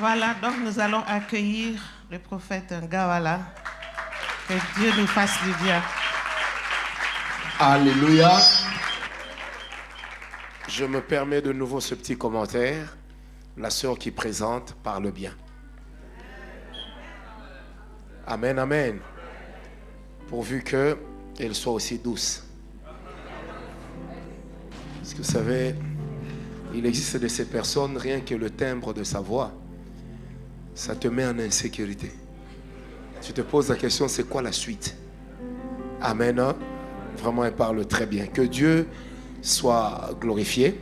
Voilà, donc nous allons accueillir le prophète Ngawala. Que Dieu nous fasse du bien. Alléluia. Je me permets de nouveau ce petit commentaire. La sœur qui présente parle bien. Amen, amen. Pourvu qu'elle soit aussi douce. Parce que vous savez, il existe de ces personnes, rien que le timbre de sa voix, ça te met en insécurité. Tu te poses la question, c'est quoi la suite? Amen. Hein? Vraiment, elle parle très bien. Que Dieu soit glorifié.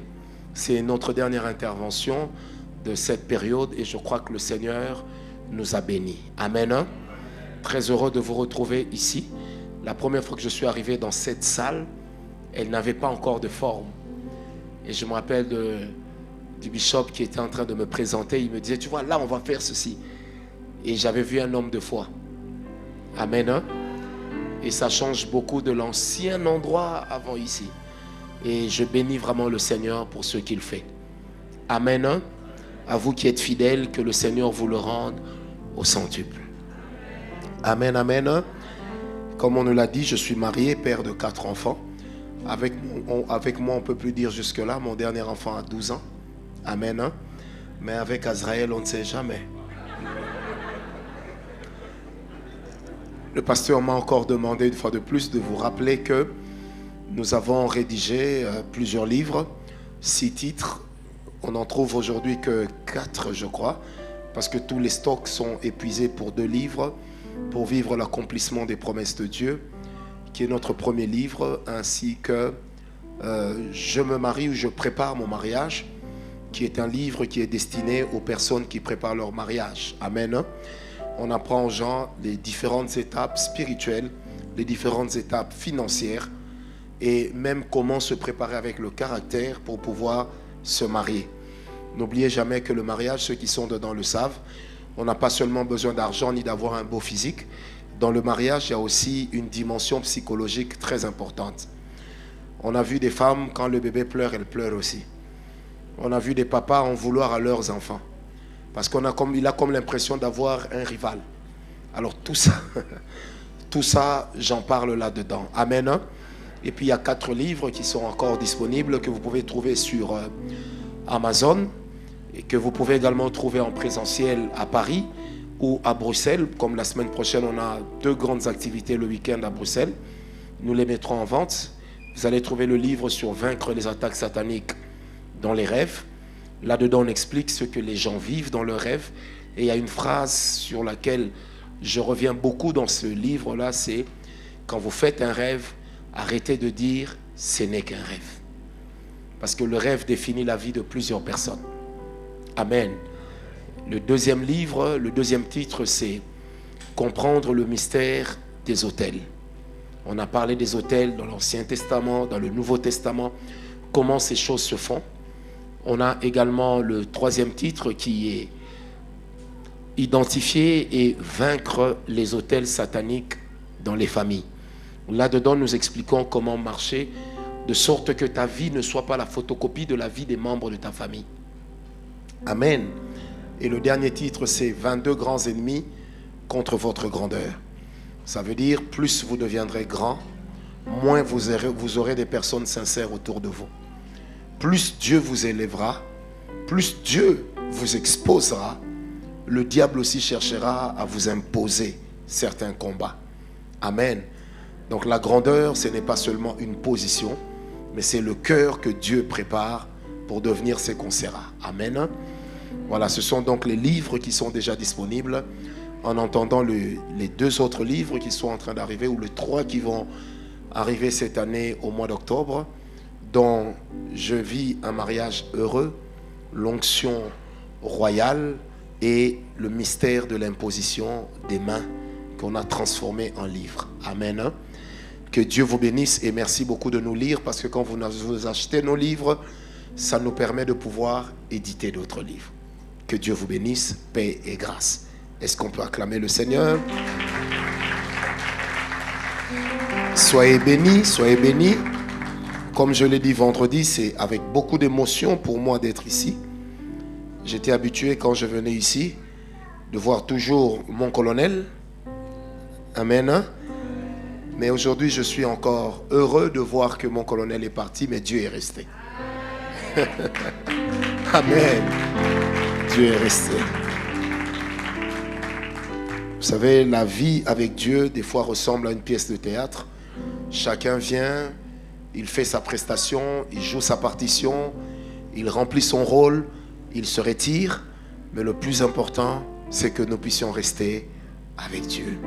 C'est notre dernière intervention de cette période et je crois que le Seigneur nous a bénis. Amen. Hein? Très heureux de vous retrouver ici. La première fois que je suis arrivé dans cette salle, elle n'avait pas encore de forme. Et je me rappelle du bishop qui était en train de me présenter. Il me disait, tu vois, là, on va faire ceci. Et j'avais vu un homme de foi. Amen. Hein? Et ça change beaucoup de l'ancien endroit avant ici. Et je bénis vraiment le Seigneur pour ce qu'il fait. Amen. Hein? À vous qui êtes fidèles, que le Seigneur vous le rende au centuple. Amen, amen. Hein? Comme on nous l'a dit, je suis marié, père de 4 enfants. Avec moi, on ne peut plus dire jusque-là. Mon dernier enfant a 12 ans. Amen. Hein? Mais avec Azraël, on ne sait jamais. Le pasteur m'a encore demandé une fois de plus de vous rappeler que nous avons rédigé plusieurs livres, 6 titres. On n'en trouve aujourd'hui que 4, je crois, parce que tous les stocks sont épuisés pour 2 livres, pour vivre l'accomplissement des promesses de Dieu, qui est notre premier livre, ainsi que Je me marie ou je prépare mon mariage, qui est un livre qui est destiné aux personnes qui préparent leur mariage. Amen. On apprend aux gens les différentes étapes spirituelles, les différentes étapes financières et même comment se préparer avec le caractère pour pouvoir se marier. N'oubliez jamais que le mariage, ceux qui sont dedans le savent, on n'a pas seulement besoin d'argent ni d'avoir un beau physique. Dans le mariage, il y a aussi une dimension psychologique très importante. On a vu des femmes, quand le bébé pleure, elles pleurent aussi. On a vu des papas en vouloir à leurs enfants. Parce qu'il a comme l'impression d'avoir un rival. Alors tout ça, j'en parle là-dedans. Amen. Et puis il y a 4 livres qui sont encore disponibles, que vous pouvez trouver sur Amazon. Et que vous pouvez également trouver en présentiel à Paris ou à Bruxelles. Comme la semaine prochaine, on a 2 grandes activités le week-end à Bruxelles. Nous les mettrons en vente. Vous allez trouver le livre sur vaincre les attaques sataniques dans les rêves. Là-dedans, on explique ce que les gens vivent dans leurs rêves. Et il y a une phrase sur laquelle je reviens beaucoup dans ce livre-là, c'est quand vous faites un rêve, arrêtez de dire ce n'est qu'un rêve. Parce que le rêve définit la vie de plusieurs personnes. Amen. Le deuxième livre, le deuxième titre, c'est comprendre le mystère des autels. On a parlé des autels dans l'Ancien Testament, dans le Nouveau Testament, comment ces choses se font. On a également le 3e titre qui est identifier et vaincre les autels sataniques dans les familles. Là-dedans, nous expliquons comment marcher de sorte que ta vie ne soit pas la photocopie de la vie des membres de ta famille. Amen. Et le dernier titre, c'est 22 grands ennemis contre votre grandeur. Ça veut dire, plus vous deviendrez grand, moins vous aurez des personnes sincères autour de vous. Plus Dieu vous élèvera, plus Dieu vous exposera, le diable aussi cherchera à vous imposer certains combats. Amen. Donc la grandeur, ce n'est pas seulement une position, mais c'est le cœur que Dieu prépare pour devenir ce qu'on sera. Amen. Voilà, ce sont donc les livres qui sont déjà disponibles. En entendant les 2 autres livres qui sont en train d'arriver, ou les 3 qui vont arriver cette année au mois d'octobre, dont Je vis un mariage heureux, l'onction royale et le mystère de l'imposition des mains qu'on a transformé en livre. Amen. Que Dieu vous bénisse et merci beaucoup de nous lire, parce que quand vous achetez nos livres, ça nous permet de pouvoir éditer d'autres livres. Que Dieu vous bénisse, paix et grâce. Est-ce qu'on peut acclamer le Seigneur? Soyez bénis, soyez bénis. Comme je l'ai dit vendredi, c'est avec beaucoup d'émotion pour moi d'être ici. J'étais habitué quand je venais ici de voir toujours mon colonel. Amen. Mais aujourd'hui, je suis encore heureux de voir que mon colonel est parti, mais Dieu est resté. Amen. Dieu est resté. Vous savez, la vie avec Dieu, des fois, ressemble à une pièce de théâtre. Chacun vient, il fait sa prestation, il joue sa partition, il remplit son rôle, il se retire. Mais le plus important, c'est que nous puissions rester avec Dieu.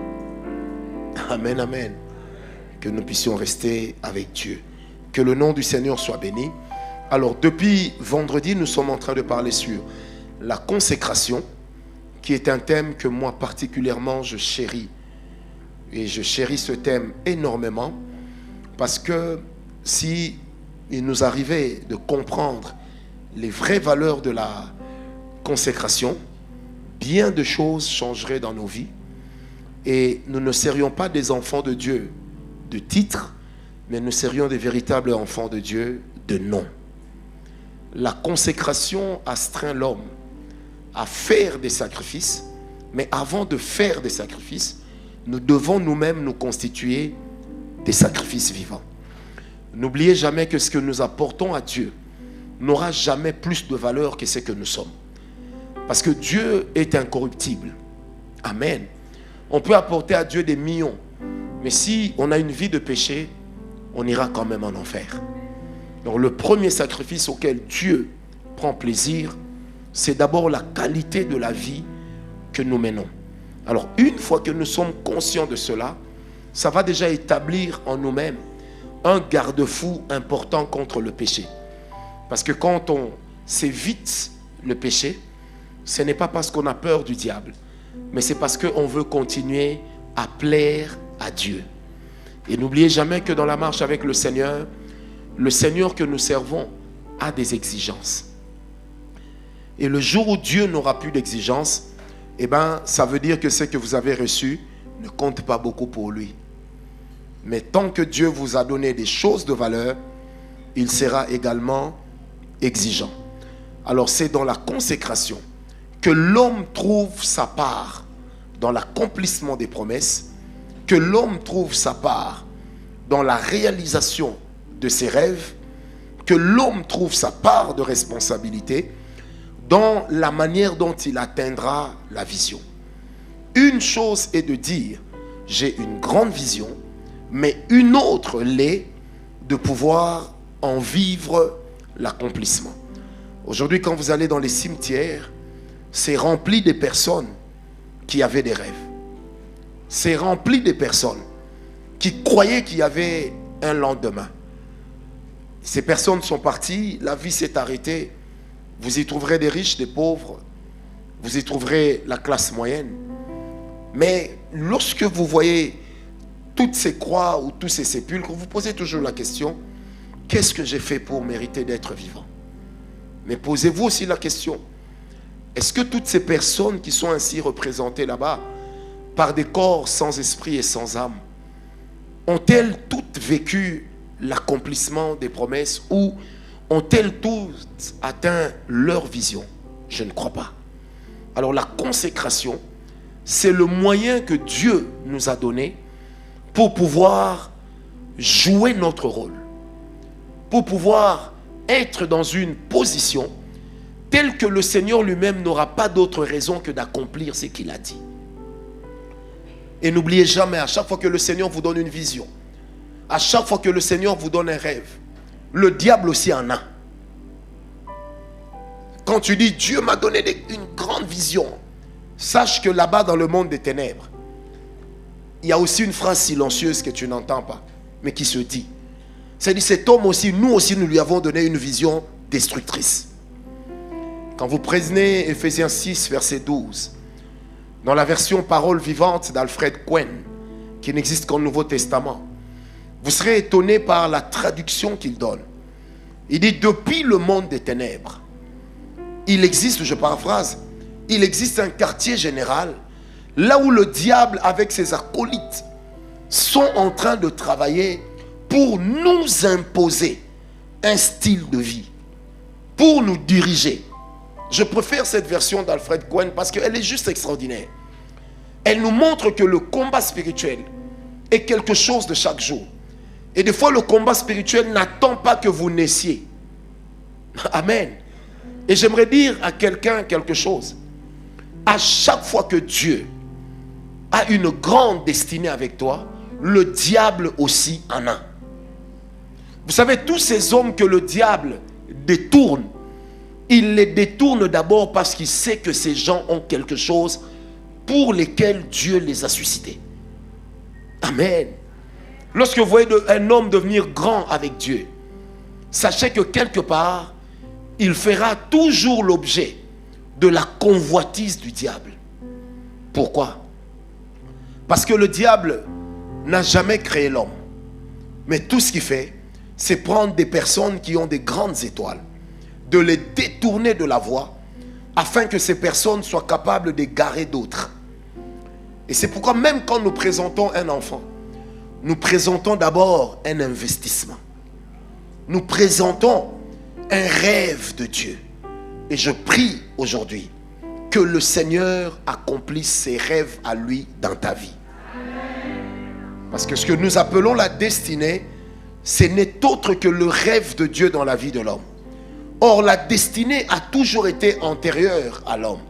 Amen, amen. Que nous puissions rester avec Dieu. Que le nom du Seigneur soit béni. Alors, depuis vendredi, nous sommes en train de parler sur la consécration, qui est un thème que moi particulièrement je chéris. Et je chéris ce thème énormément parce que si il nous arrivait de comprendre les vraies valeurs de la consécration, bien de choses changeraient dans nos vies et nous ne serions pas des enfants de Dieu de titre, mais nous serions des véritables enfants de Dieu de nom. La consécration astreint l'homme à faire des sacrifices, mais avant de faire des sacrifices, nous devons nous-mêmes nous constituer des sacrifices vivants. N'oubliez jamais que ce que nous apportons à Dieu n'aura jamais plus de valeur que ce que nous sommes. Parce que Dieu est incorruptible. Amen. On peut apporter à Dieu des millions, mais si on a une vie de péché, on ira quand même en enfer. Donc le premier sacrifice auquel Dieu prend plaisir, c'est d'abord la qualité de la vie que nous menons. Alors une fois que nous sommes conscients de cela, ça va déjà établir en nous-mêmes un garde-fou important contre le péché. Parce que quand on s'évite le péché, ce n'est pas parce qu'on a peur du diable, mais c'est parce qu'on veut continuer à plaire à Dieu. Et n'oubliez jamais que dans la marche avec le Seigneur que nous servons a des exigences. Et le jour où Dieu n'aura plus d'exigences, eh bien, ça veut dire que ce que vous avez reçu ne compte pas beaucoup pour lui. Mais tant que Dieu vous a donné des choses de valeur, il sera également exigeant. Alors c'est dans la consécration que l'homme trouve sa part dans l'accomplissement des promesses, que l'homme trouve sa part dans la réalisation de ses rêves, que l'homme trouve sa part de responsabilité dans la manière dont il atteindra la vision. Une chose est de dire, j'ai une grande vision, mais une autre l'est de pouvoir en vivre l'accomplissement. Aujourd'hui, quand vous allez dans les cimetières, c'est rempli de personnes qui avaient des rêves. C'est rempli de personnes qui croyaient qu'il y avait un lendemain. Ces personnes sont parties, la vie s'est arrêtée. Vous y trouverez des riches, des pauvres. Vous y trouverez la classe moyenne. Mais lorsque vous voyez toutes ces croix ou tous ces sépulcres, vous posez toujours la question, qu'est-ce que j'ai fait pour mériter d'être vivant? Mais posez-vous aussi la question, est-ce que toutes ces personnes qui sont ainsi représentées là-bas, par des corps sans esprit et sans âme, ont-elles toutes vécu l'accomplissement des promesses ou ont-elles toutes atteint leur vision? Je ne crois pas. Alors la consécration, c'est le moyen que Dieu nous a donné pour pouvoir jouer notre rôle, pour pouvoir être dans une position telle que le Seigneur lui-même n'aura pas d'autre raison que d'accomplir ce qu'il a dit. Et n'oubliez jamais, à chaque fois que le Seigneur vous donne une vision, à chaque fois que le Seigneur vous donne un rêve, le diable aussi en a. Quand tu dis, Dieu m'a donné une grande vision, sache que là-bas dans le monde des ténèbres, il y a aussi une phrase silencieuse que tu n'entends pas, mais qui se dit. C'est-à-dire cet homme aussi, nous lui avons donné une vision destructrice. Quand vous prenez Ephésiens 6, verset 12, dans la version parole vivante d'Alfred Cohen, qui n'existe qu'au Nouveau Testament, vous serez étonné par la traduction qu'il donne. Il dit, depuis le monde des ténèbres, il existe, je paraphrase, il existe un quartier général, là où le diable avec ses acolytes sont en train de travailler pour nous imposer un style de vie, pour nous diriger. Je préfère cette version d'Alfred Cohen parce qu'elle est juste extraordinaire. Elle nous montre que le combat spirituel est quelque chose de chaque jour. Et des fois, le combat spirituel n'attend pas que vous naissiez. Amen. Et j'aimerais dire à quelqu'un quelque chose. À chaque fois que Dieu a une grande destinée avec toi, le diable aussi en a. Vous savez, tous ces hommes que le diable détourne, il les détourne d'abord parce qu'il sait que ces gens ont quelque chose pour lesquels Dieu les a suscités. Amen. Lorsque vous voyez un homme devenir grand avec Dieu, sachez que quelque part, il fera toujours l'objet de la convoitise du diable. Pourquoi? Parce que le diable n'a jamais créé l'homme. Mais tout ce qu'il fait, c'est prendre des personnes qui ont des grandes étoiles, de les détourner de la voie, afin que ces personnes soient capables d'égarer d'autres. Et c'est pourquoi même quand nous présentons un enfant, nous présentons d'abord un investissement. Nous présentons un rêve de Dieu. Et je prie aujourd'hui que le Seigneur accomplisse ses rêves à lui dans ta vie. Parce que ce que nous appelons la destinée, ce n'est autre que le rêve de Dieu dans la vie de l'homme. Or, la destinée a toujours été antérieure à l'homme.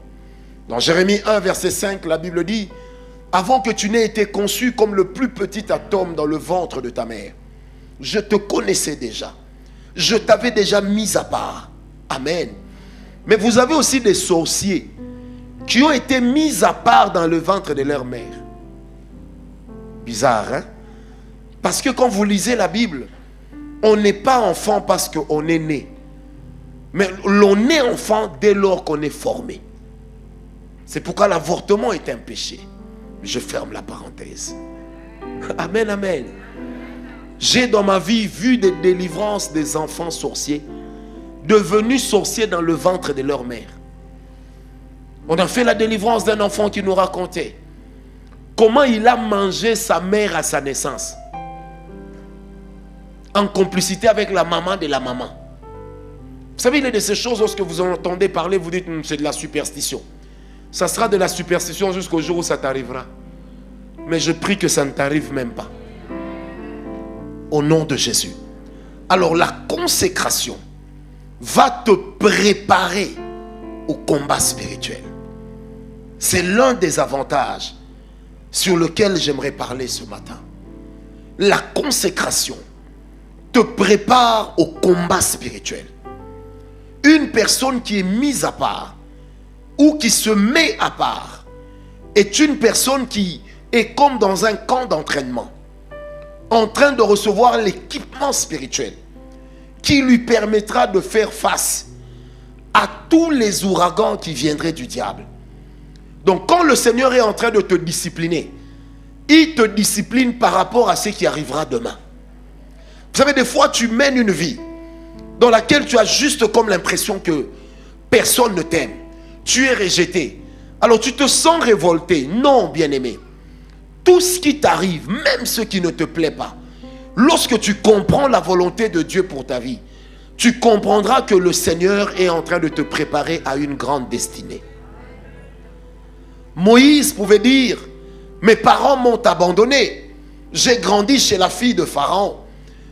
Dans Jérémie 1, verset 5, la Bible dit: avant que tu n'aies été conçu comme le plus petit atome dans le ventre de ta mère, je te connaissais déjà. Je t'avais déjà mis à part. Amen. Mais vous avez aussi des sorciers qui ont été mis à part dans le ventre de leur mère. Bizarre, hein? Parce que quand vous lisez la Bible, on n'est pas enfant parce qu'on est né. Mais l'on est enfant dès lors qu'on est formé. C'est pourquoi l'avortement est un péché. Je ferme la parenthèse. Amen, amen. J'ai dans ma vie vu des délivrances des enfants sorciers, devenus sorciers dans le ventre de leur mère. On a fait la délivrance d'un enfant qui nous racontait comment il a mangé sa mère à sa naissance, en complicité avec la maman de la maman. Vous savez, il y a de ces choses, lorsque vous en entendez parler, vous dites c'est de la superstition. Ça sera de la superstition jusqu'au jour où ça t'arrivera. Mais je prie que ça ne t'arrive même pas. Au nom de Jésus. Alors la consécration va te préparer au combat spirituel. C'est l'un des avantages sur lequel j'aimerais parler ce matin. La consécration te prépare au combat spirituel. Une personne qui est mise à part ou qui se met à part est une personne qui est comme dans un camp d'entraînement, en train de recevoir l'équipement spirituel qui lui permettra de faire face à tous les ouragans qui viendraient du diable. Donc quand le Seigneur est en train de te discipliner, il te discipline par rapport à ce qui arrivera demain. Vous savez, des fois tu mènes une vie dans laquelle tu as juste comme l'impression que personne ne t'aime. Tu es rejeté. Alors tu te sens révolté. Non, bien-aimé. Tout ce qui t'arrive, même ce qui ne te plaît pas, lorsque tu comprends la volonté de Dieu pour ta vie, tu comprendras que le Seigneur est en train de te préparer à une grande destinée. Moïse pouvait dire: mes parents m'ont abandonné. J'ai grandi chez la fille de Pharaon.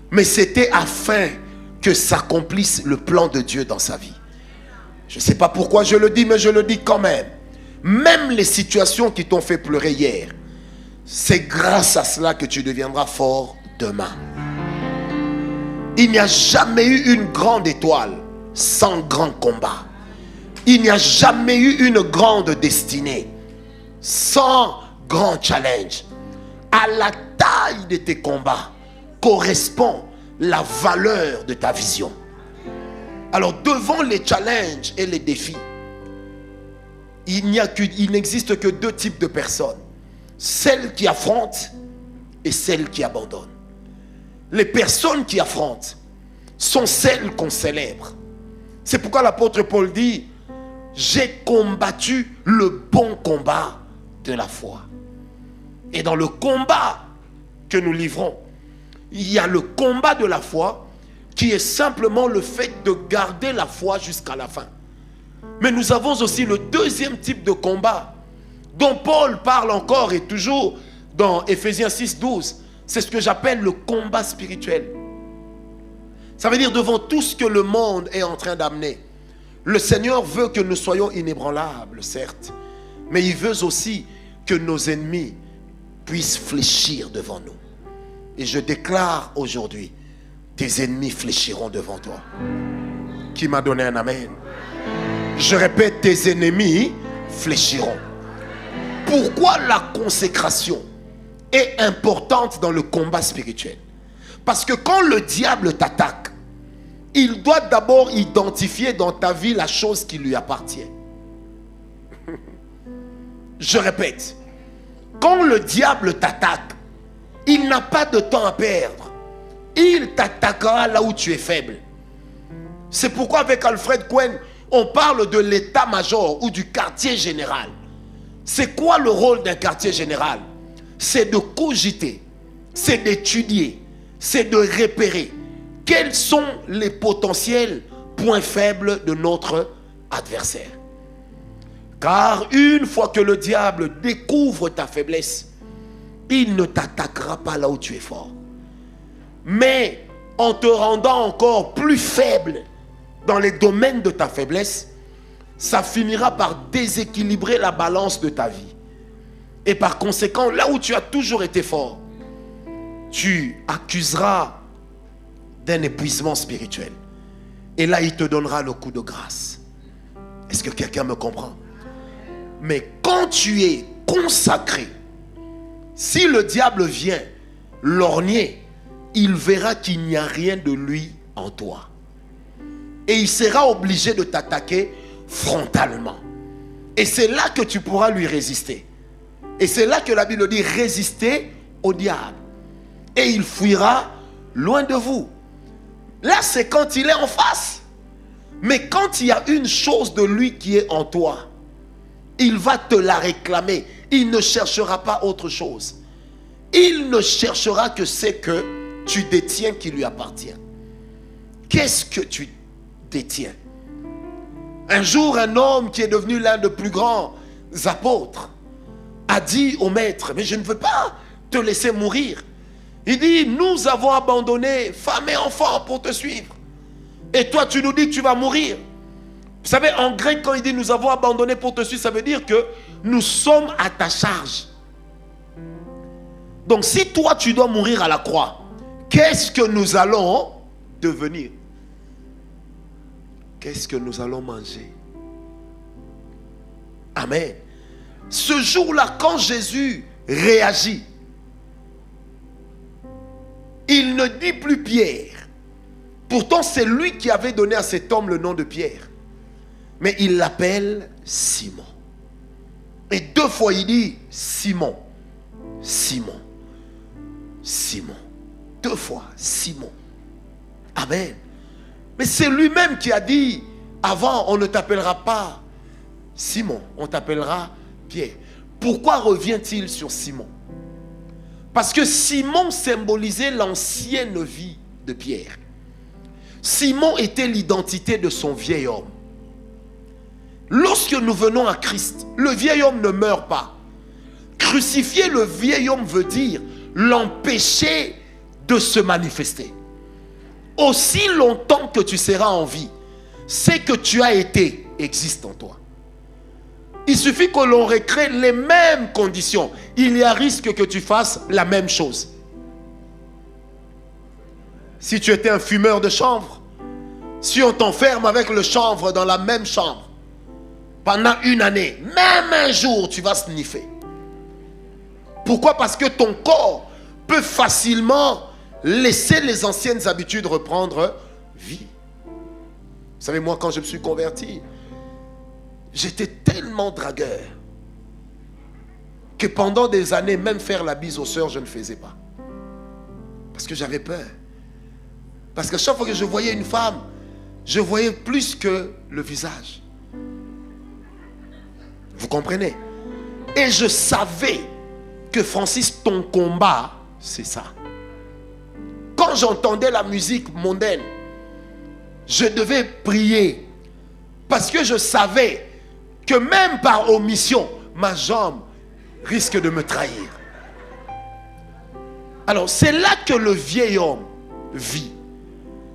Mais c'était afin que s'accomplisse le plan de Dieu dans sa vie. Je ne sais pas pourquoi je le dis, mais je le dis quand même. Même les situations qui t'ont fait pleurer hier, c'est grâce à cela que tu deviendras fort demain. Il n'y a jamais eu une grande étoile sans grand combat. Il n'y a jamais eu une grande destinée sans grand challenge. À la taille de tes combats correspond la valeur de ta vision. Alors devant les challenges et les défis, il n'existe que deux types de personnes: celles qui affrontent et celles qui abandonnent. Les personnes qui affrontent sont celles qu'on célèbre. C'est pourquoi l'apôtre Paul dit: j'ai combattu le bon combat de la foi. Et dans le combat que nous livrons, il y a le combat de la foi qui est simplement le fait de garder la foi jusqu'à la fin. Mais nous avons aussi le deuxième type de combat dont Paul parle encore et toujours dans Ephésiens 6, 12. C'est ce que j'appelle le combat spirituel. Ça veut dire devant tout ce que le monde est en train d'amener, le Seigneur veut que nous soyons inébranlables, certes, mais il veut aussi que nos ennemis puissent fléchir devant nous. Et je déclare aujourd'hui, tes ennemis fléchiront devant toi. Qui m'a donné un amen? Je répète, tes ennemis fléchiront. Pourquoi la consécration est importante dans le combat spirituel? Parce que quand le diable t'attaque, il doit d'abord identifier dans ta vie la chose qui lui appartient. Je répète, quand le diable t'attaque, il n'a pas de temps à perdre. Il t'attaquera là où tu es faible. C'est pourquoi avec Alfred Cohen, on parle de l'état-major ou du quartier général. C'est quoi le rôle d'un quartier général? C'est de cogiter, c'est d'étudier, c'est de repérer quels sont les potentiels points faibles de notre adversaire. Car une fois que le diable découvre ta faiblesse, il ne t'attaquera pas là où tu es fort. Mais en te rendant encore plus faible dans les domaines de ta faiblesse, ça finira par déséquilibrer la balance de ta vie. Et par conséquent, là où tu as toujours été fort, tu accuseras d'un épuisement spirituel. Et là, il te donnera le coup de grâce. Est-ce que quelqu'un me comprend? Mais quand tu es consacré, si le diable vient lorgner, il verra qu'il n'y a rien de lui en toi. Et il sera obligé de t'attaquer frontalement. Et c'est là que tu pourras lui résister. Et c'est là que la Bible dit résister au diable. Et il fuira loin de vous. Là, c'est quand il est en face. Mais quand il y a une chose de lui qui est en toi, il va te la réclamer. Il ne cherchera pas autre chose. Il ne cherchera que ce que tu détiens qui lui appartient. Qu'est-ce que tu détiens? Un jour, un homme qui est devenu l'un des plus grands apôtres a dit au maître, mais je ne veux pas te laisser mourir. Il dit, nous avons abandonné femme et enfants pour te suivre. Et toi, tu nous dis que tu vas mourir. Vous savez, en grec, quand il dit nous avons abandonné pour te suivre, ça veut dire que nous sommes à ta charge. Donc, si toi, tu dois mourir à la croix, qu'est-ce que nous allons devenir? Qu'est-ce que nous allons manger? Amen. Ce jour-là, quand Jésus réagit, il ne dit plus Pierre. Pourtant, c'est lui qui avait donné à cet homme le nom de Pierre. Mais il l'appelle Simon. Et 2 fois, il dit Simon. Simon. Simon. 2 fois, Simon. Amen. Mais c'est lui-même qui a dit, avant, on ne t'appellera pas Simon, on t'appellera Pierre. Pourquoi revient-il sur Simon? Parce que Simon symbolisait l'ancienne vie de Pierre. Simon était l'identité de son vieil homme. Lorsque nous venons à Christ, le vieil homme ne meurt pas. Crucifier le vieil homme veut dire l'empêcher de se manifester. Aussi longtemps que tu seras en vie, ce que tu as été existe en toi. Il suffit que l'on recrée les mêmes conditions. Il y a risque que tu fasses la même chose. Si tu étais un fumeur de chanvre, si on t'enferme avec le chanvre dans la même chambre, pendant 1 année, même un jour, tu vas sniffer. Pourquoi? Parce que ton corps peut facilement laisser les anciennes habitudes reprendre vie. Vous savez, moi, quand je me suis converti, j'étais tellement dragueur que pendant des années, même faire la bise aux sœurs, je ne faisais pas. Parce que j'avais peur. Parce que chaque fois que je voyais une femme, je voyais plus que le visage. Vous comprenez? Et je savais que Francis, ton combat, c'est ça. Quand j'entendais la musique mondaine, je devais prier Parce que je savais que même par omission, ma jambe risque de me trahir. Alors c'est là que le vieil homme vit.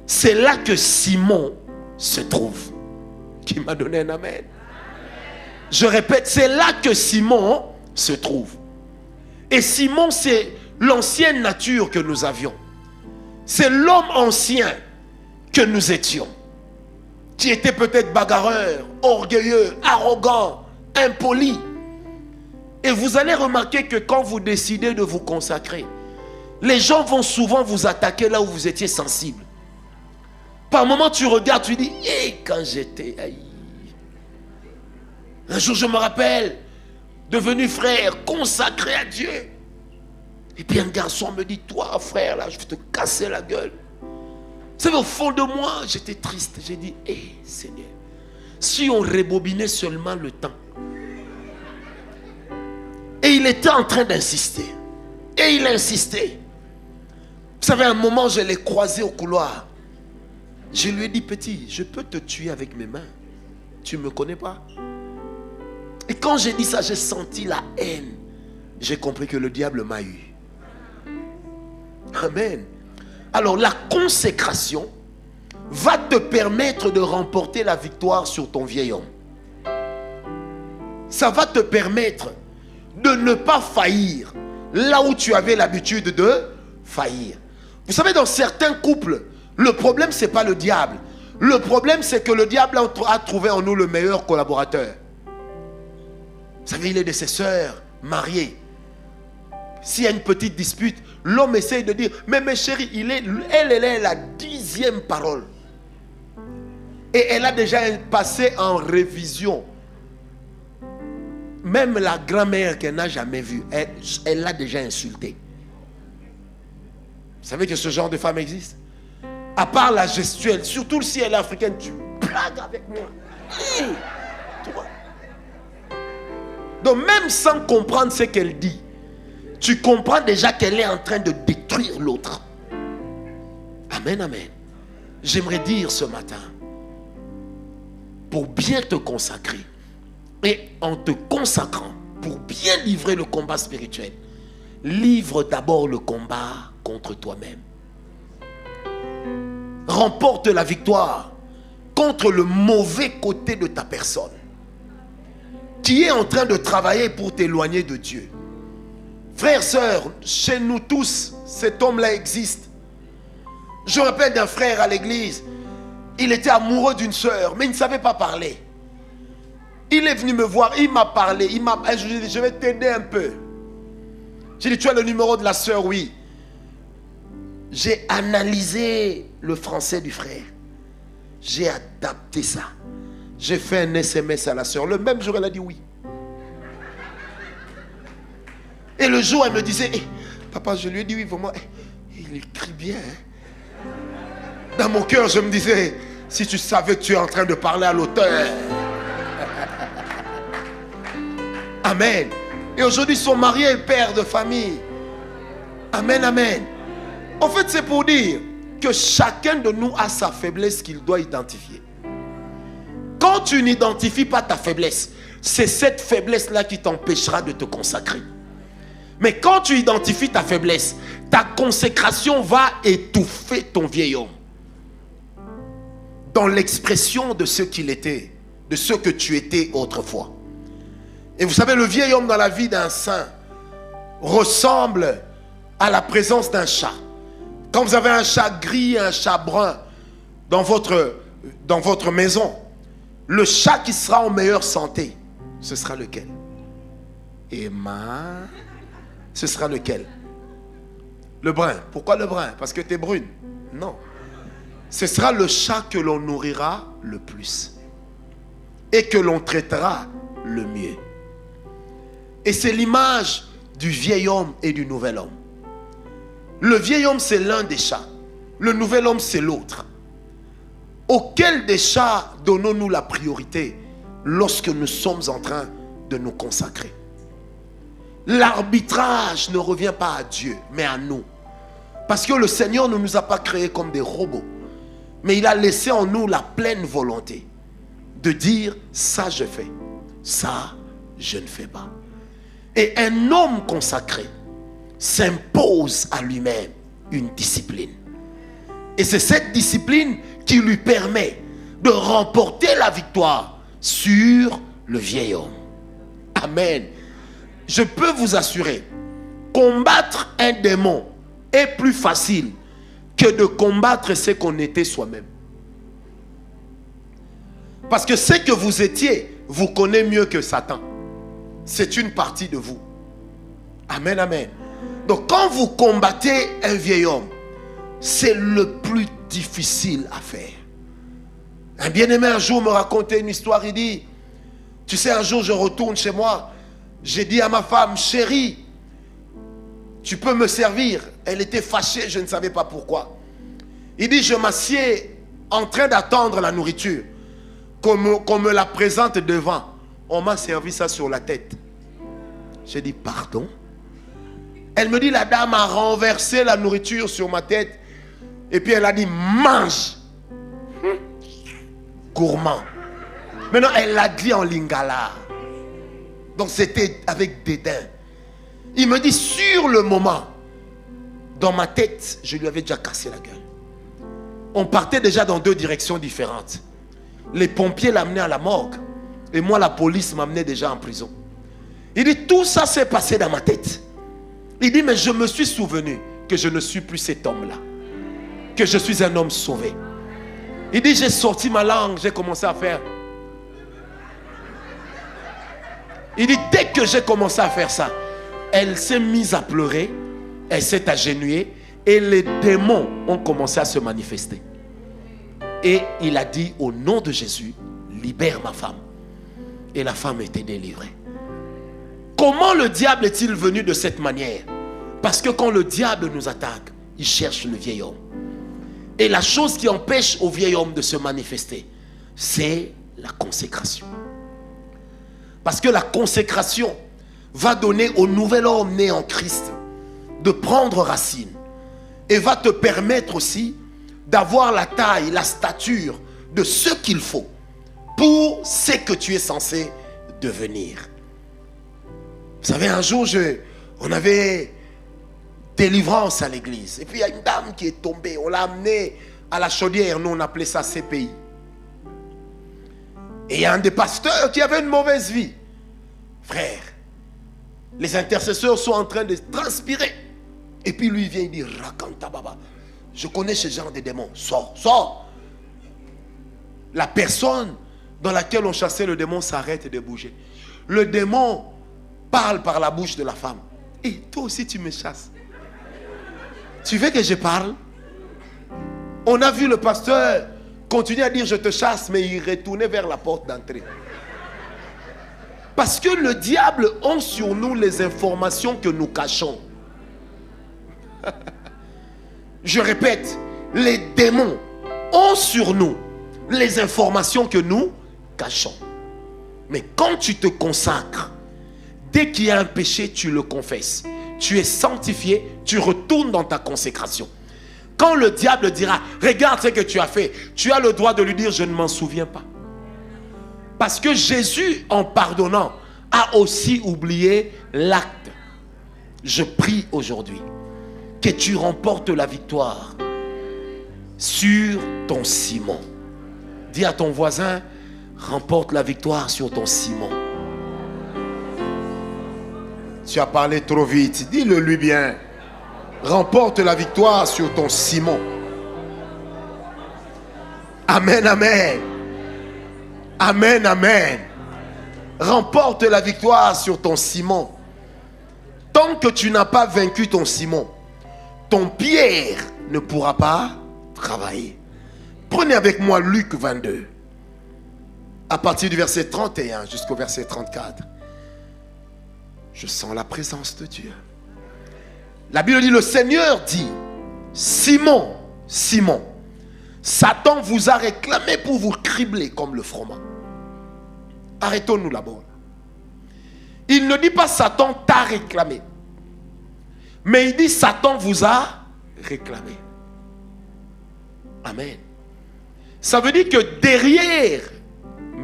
C'est là que Simon se trouve. Qui m'a donné un amen. Je répète, c'est là que Simon se trouve. Et Simon, c'est l'ancienne nature que nous avions. C'est l'homme ancien que nous étions. Qui était peut-être bagarreur, orgueilleux, arrogant, impoli. Et vous allez remarquer que quand vous décidez de vous consacrer, les gens vont souvent vous attaquer là où vous étiez sensible. Par moment, tu regardes, tu dis, hé, quand j'étais... Un jour, je me rappelle, devenu frère, consacré à Dieu. Et puis un garçon me dit, toi, frère, là, je vais te casser la gueule. Vous savez, au fond de moi, j'étais triste. J'ai dit, hé, Seigneur, si on rebobinait seulement le temps. Et il était en train d'insister. Et il insistait. Vous savez, à un moment, je l'ai croisé au couloir. Je lui ai dit, petit, je peux te tuer avec mes mains. Tu ne me connais pas. Et quand j'ai dit ça, j'ai senti la haine. J'ai compris que le diable m'a eu. Amen. Alors la consécration va te permettre de remporter la victoire sur ton vieil homme. Ça va te permettre de ne pas faillir là où tu avais l'habitude de faillir. Vous savez, dans certains couples, le problème, ce n'est pas le diable. Le problème, c'est que le diable a trouvé en nous le meilleur collaborateur. Vous savez, il est de ses sœurs mariées. S'il y a une petite dispute, l'homme essaye de dire, mais mes chéris, elle est la 10e parole. Et elle a déjà passé en révision. Même la grand-mère qu'elle n'a jamais vue, elle l'a déjà insultée. Vous savez que ce genre de femme existe? À part la gestuelle, surtout si elle est africaine, tu blagues avec moi. Hey, toi. Donc même sans comprendre ce qu'elle dit, tu comprends déjà qu'elle est en train de détruire l'autre. Amen, amen. J'aimerais dire ce matin, pour bien te consacrer, et en te consacrant, pour bien livrer le combat spirituel, livre d'abord le combat contre toi-même. Remporte la victoire contre le mauvais côté de ta personne, qui est en train de travailler pour t'éloigner de Dieu. Frères, sœurs, chez nous tous, cet homme-là existe. Je me rappelle d'un frère à l'église. Il était amoureux d'une sœur, mais il ne savait pas parler. Il est venu me voir, il m'a parlé. Je lui ai dit, je vais t'aider un peu. J'ai dit, tu as le numéro de la sœur? Oui. J'ai analysé le français du frère. J'ai adapté ça. J'ai fait un SMS à la sœur. Le même jour, elle a dit oui. Et le jour, elle me disait, hey, papa, je lui ai dit oui, vraiment. Il écrit bien. Hein? Dans mon cœur, je me disais, si tu savais que tu es en train de parler à l'auteur. Amen. Et aujourd'hui, son mari est père de famille. Amen, amen. En fait, c'est pour dire que chacun de nous a sa faiblesse qu'il doit identifier. Quand tu n'identifies pas ta faiblesse, c'est cette faiblesse-là qui t'empêchera de te consacrer. Mais quand tu identifies ta faiblesse, ta consécration va étouffer ton vieil homme dans l'expression de ce qu'il était, de ce que tu étais autrefois. Et vous savez, le vieil homme dans la vie d'un saint ressemble à la présence d'un chat. Quand vous avez un chat gris et un chat brun dans votre maison, le chat qui sera en meilleure santé, ce sera lequel? Emma, ce sera lequel? Le brun. Pourquoi le brun? Parce que tu es brune? Non. Ce sera le chat que l'on nourrira le plus et que l'on traitera le mieux. Et c'est l'image du vieil homme et du nouvel homme. Le vieil homme, c'est l'un des chats. Le nouvel homme, c'est l'autre. Auquel des chats donnons-nous la priorité lorsque nous sommes en train de nous consacrer? L'arbitrage ne revient pas à Dieu, mais à nous. Parce que le Seigneur ne nous a pas créés comme des robots, mais il a laissé en nous la pleine volonté de dire ça je fais, ça je ne fais pas. Et un homme consacré s'impose à lui-même une discipline. Et c'est cette discipline qui lui permet de remporter la victoire sur le vieil homme. Amen. Je peux vous assurer, combattre un démon est plus facile que de combattre ce qu'on était soi-même. Parce que ce que vous étiez, vous connaissez mieux que Satan. C'est une partie de vous. Amen, amen. Donc quand vous combattez un vieil homme, c'est le plus difficile à faire. Un bien-aimé un jour me racontait une histoire. Il dit, tu sais, un jour je retourne chez moi. J'ai dit à ma femme, chérie, tu peux me servir. Elle était fâchée, je ne savais pas pourquoi. Il dit, je m'assieds en train d'attendre la nourriture, qu'on me la présente devant. On m'a servi ça sur la tête. J'ai dit, pardon? Elle me dit, la dame a renversé la nourriture sur ma tête. Et puis elle a dit, mange. Gourmand. Maintenant, elle l'a dit en lingala. Donc c'était avec dédain. Il me dit, sur le moment, dans ma tête, je lui avais déjà cassé la gueule. On partait déjà dans deux directions différentes. Les pompiers l'amenaient à la morgue. Et moi, la police m'amenait déjà en prison. Il dit, tout ça s'est passé dans ma tête. Il dit, mais je me suis souvenu que je ne suis plus cet homme-là. Que je suis un homme sauvé. Il dit, j'ai sorti ma langue, j'ai commencé à faire. Il dit, dès que j'ai commencé à faire ça, elle s'est mise à pleurer, elle s'est agenouillée et les démons ont commencé à se manifester. Et il a dit, au nom de Jésus, libère ma femme. Et la femme était délivrée. Comment le diable est-il venu de cette manière? Parce que quand le diable nous attaque, il cherche le vieil homme. Et la chose qui empêche au vieil homme de se manifester, c'est la consécration. Parce que la consécration va donner au nouvel homme né en Christ de prendre racine. Et va te permettre aussi d'avoir la taille, la stature de ce qu'il faut pour ce que tu es censé devenir. Vous savez, un jour, on avait délivrance à l'église. Et puis il y a une dame qui est tombée. On l'a amenée à la chaudière. Nous, on appelait ça CPI. Et il y a un des pasteurs qui avait une mauvaise vie. Frère, les intercesseurs sont en train de transpirer. Et puis lui, il vient, il dit, Rakanta Baba, je connais ce genre de démons. Sors, sors. La personne dans laquelle on chassait le démon s'arrête de bouger. Le démon parle par la bouche de la femme. Et toi aussi, tu me chasses. Tu veux que je parle? On a vu le pasteur continuer à dire je te chasse, mais il retournait vers la porte d'entrée. Parce que le diable a sur nous les informations que nous cachons. Je répète, les démons ont sur nous les informations que nous cachons. Mais quand tu te consacres, dès qu'il y a un péché, tu le confesses. Tu es sanctifié, tu retournes dans ta consécration. Quand le diable dira, regarde ce que tu as fait, tu as le droit de lui dire, je ne m'en souviens pas. Parce que Jésus, en pardonnant, a aussi oublié l'acte. Je prie aujourd'hui que tu remportes la victoire sur ton ciment. Dis à ton voisin, remporte la victoire sur ton ciment. Tu as parlé trop vite. Dis-le lui bien. Remporte la victoire sur ton ciment. Amen, amen. Amen, amen. Remporte la victoire sur ton ciment. Tant que tu n'as pas vaincu ton ciment, ton pierre ne pourra pas travailler. Prenez avec moi Luc 22. À partir du verset 31 jusqu'au verset 34. Je sens la présence de Dieu. La Bible dit, le Seigneur dit, Simon, Simon, Satan vous a réclamé pour vous cribler comme le froment. Arrêtons-nous là-bas. Il ne dit pas Satan t'a réclamé. Mais il dit Satan vous a réclamé. Amen. Ça veut dire que derrière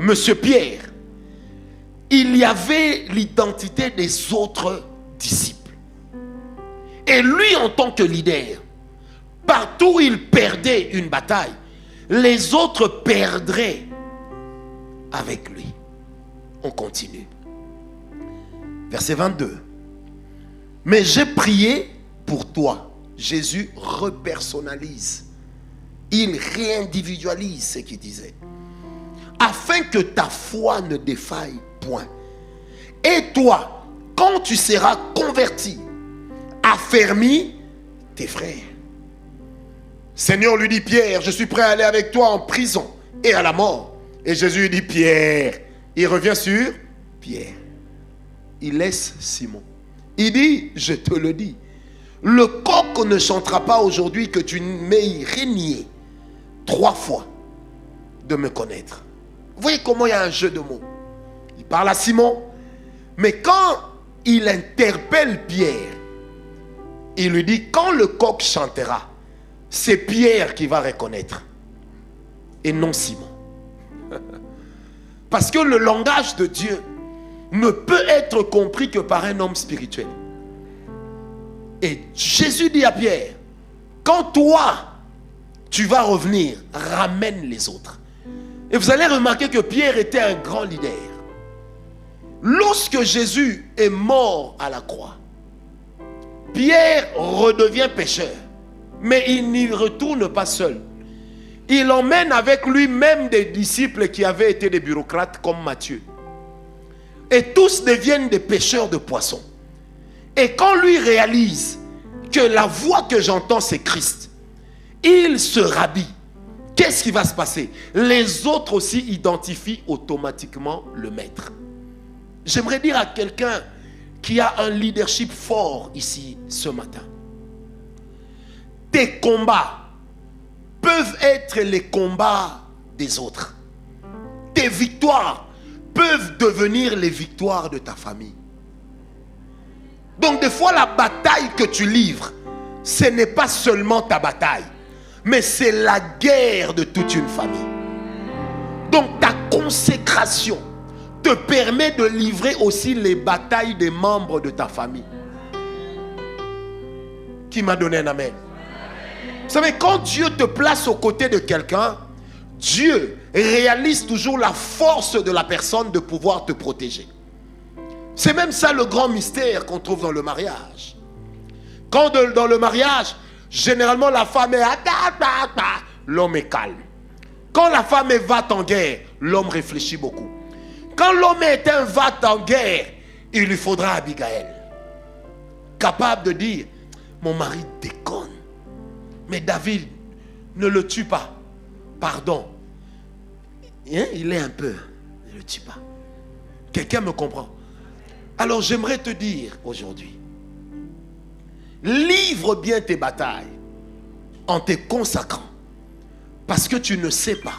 Monsieur Pierre, il y avait l'identité des autres disciples. Et lui, en tant que leader, partout où il perdait une bataille, les autres perdraient avec lui. On continue. Verset 22. Mais j'ai prié pour toi. Jésus repersonnalise. Il réindividualise ce qu'il disait. Afin que ta foi ne défaille point. Et toi, quand tu seras converti, affermis tes frères. Seigneur lui dit, Pierre, je suis prêt à aller avec toi en prison et à la mort. Et Jésus lui dit, Pierre. Il revient sur Pierre. Il laisse Simon. Il dit, je te le dis, le coq ne chantera pas aujourd'hui que tu m'aies renié 3 fois de me connaître. Vous voyez comment il y a un jeu de mots. Il parle à Simon, mais quand il interpelle Pierre, il lui dit, quand le coq chantera, c'est Pierre qui va reconnaître et non Simon. Parce que le langage de Dieu ne peut être compris que par un homme spirituel. Et Jésus dit à Pierre, quand toi, tu vas revenir, ramène les autres. Et vous allez remarquer que Pierre était un grand leader. Lorsque Jésus est mort à la croix, Pierre redevient pécheur. Mais il n'y retourne pas seul. Il emmène avec lui même des disciples qui avaient été des bureaucrates comme Matthieu. Et tous deviennent des pêcheurs de poissons. Et quand lui réalise que la voix que j'entends c'est Christ, il se rhabille. Qu'est-ce qui va se passer? Les autres aussi identifient automatiquement le maître. J'aimerais dire à quelqu'un qui a un leadership fort ici ce matin. Tes combats peuvent être les combats des autres. Tes victoires peuvent devenir les victoires de ta famille. Donc des fois la bataille que tu livres, ce n'est pas seulement ta bataille, mais c'est la guerre de toute une famille. Donc ta consécration te permet de livrer aussi les batailles des membres de ta famille. Qui m'a donné un amen? Vous savez, quand Dieu te place aux côtés de quelqu'un, Dieu réalise toujours la force de la personne de pouvoir te protéger. C'est même ça le grand mystère qu'on trouve dans le mariage. Quand dans le mariage, généralement la femme est l'homme est calme. Quand la femme est va en guerre, l'homme réfléchit beaucoup. Quand l'homme est un va en guerre, il lui faudra Abigail. Capable de dire, mon mari déconne. Mais David, ne le tue pas. Pardon. Hein? Il est un peu. Ne le tue pas. Quelqu'un me comprend? Alors j'aimerais te dire aujourd'hui, livre bien tes batailles en te consacrant. Parce que tu ne sais pas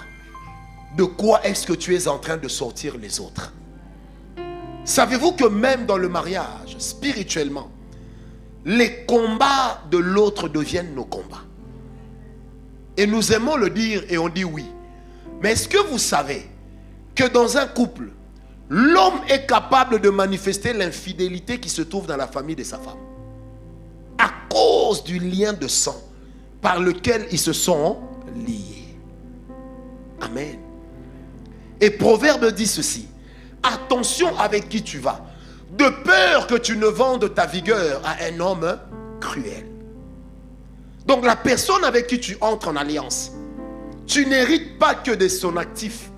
de quoi est-ce que tu es en train de sortir les autres. Savez-vous que même dans le mariage, spirituellement, les combats de l'autre deviennent nos combats. Et nous aimons le dire et on dit oui. Mais est-ce que vous savez que dans un couple, l'homme est capable de manifester l'infidélité qui se trouve dans la famille de sa femme à cause du lien de sang par lequel ils se sont liés? Amen. Et Proverbe dit ceci: attention avec qui tu vas, de peur que tu ne vendes ta vigueur à un homme cruel. Donc la personne avec qui tu entres en alliance, tu n'hérites pas que de son actif.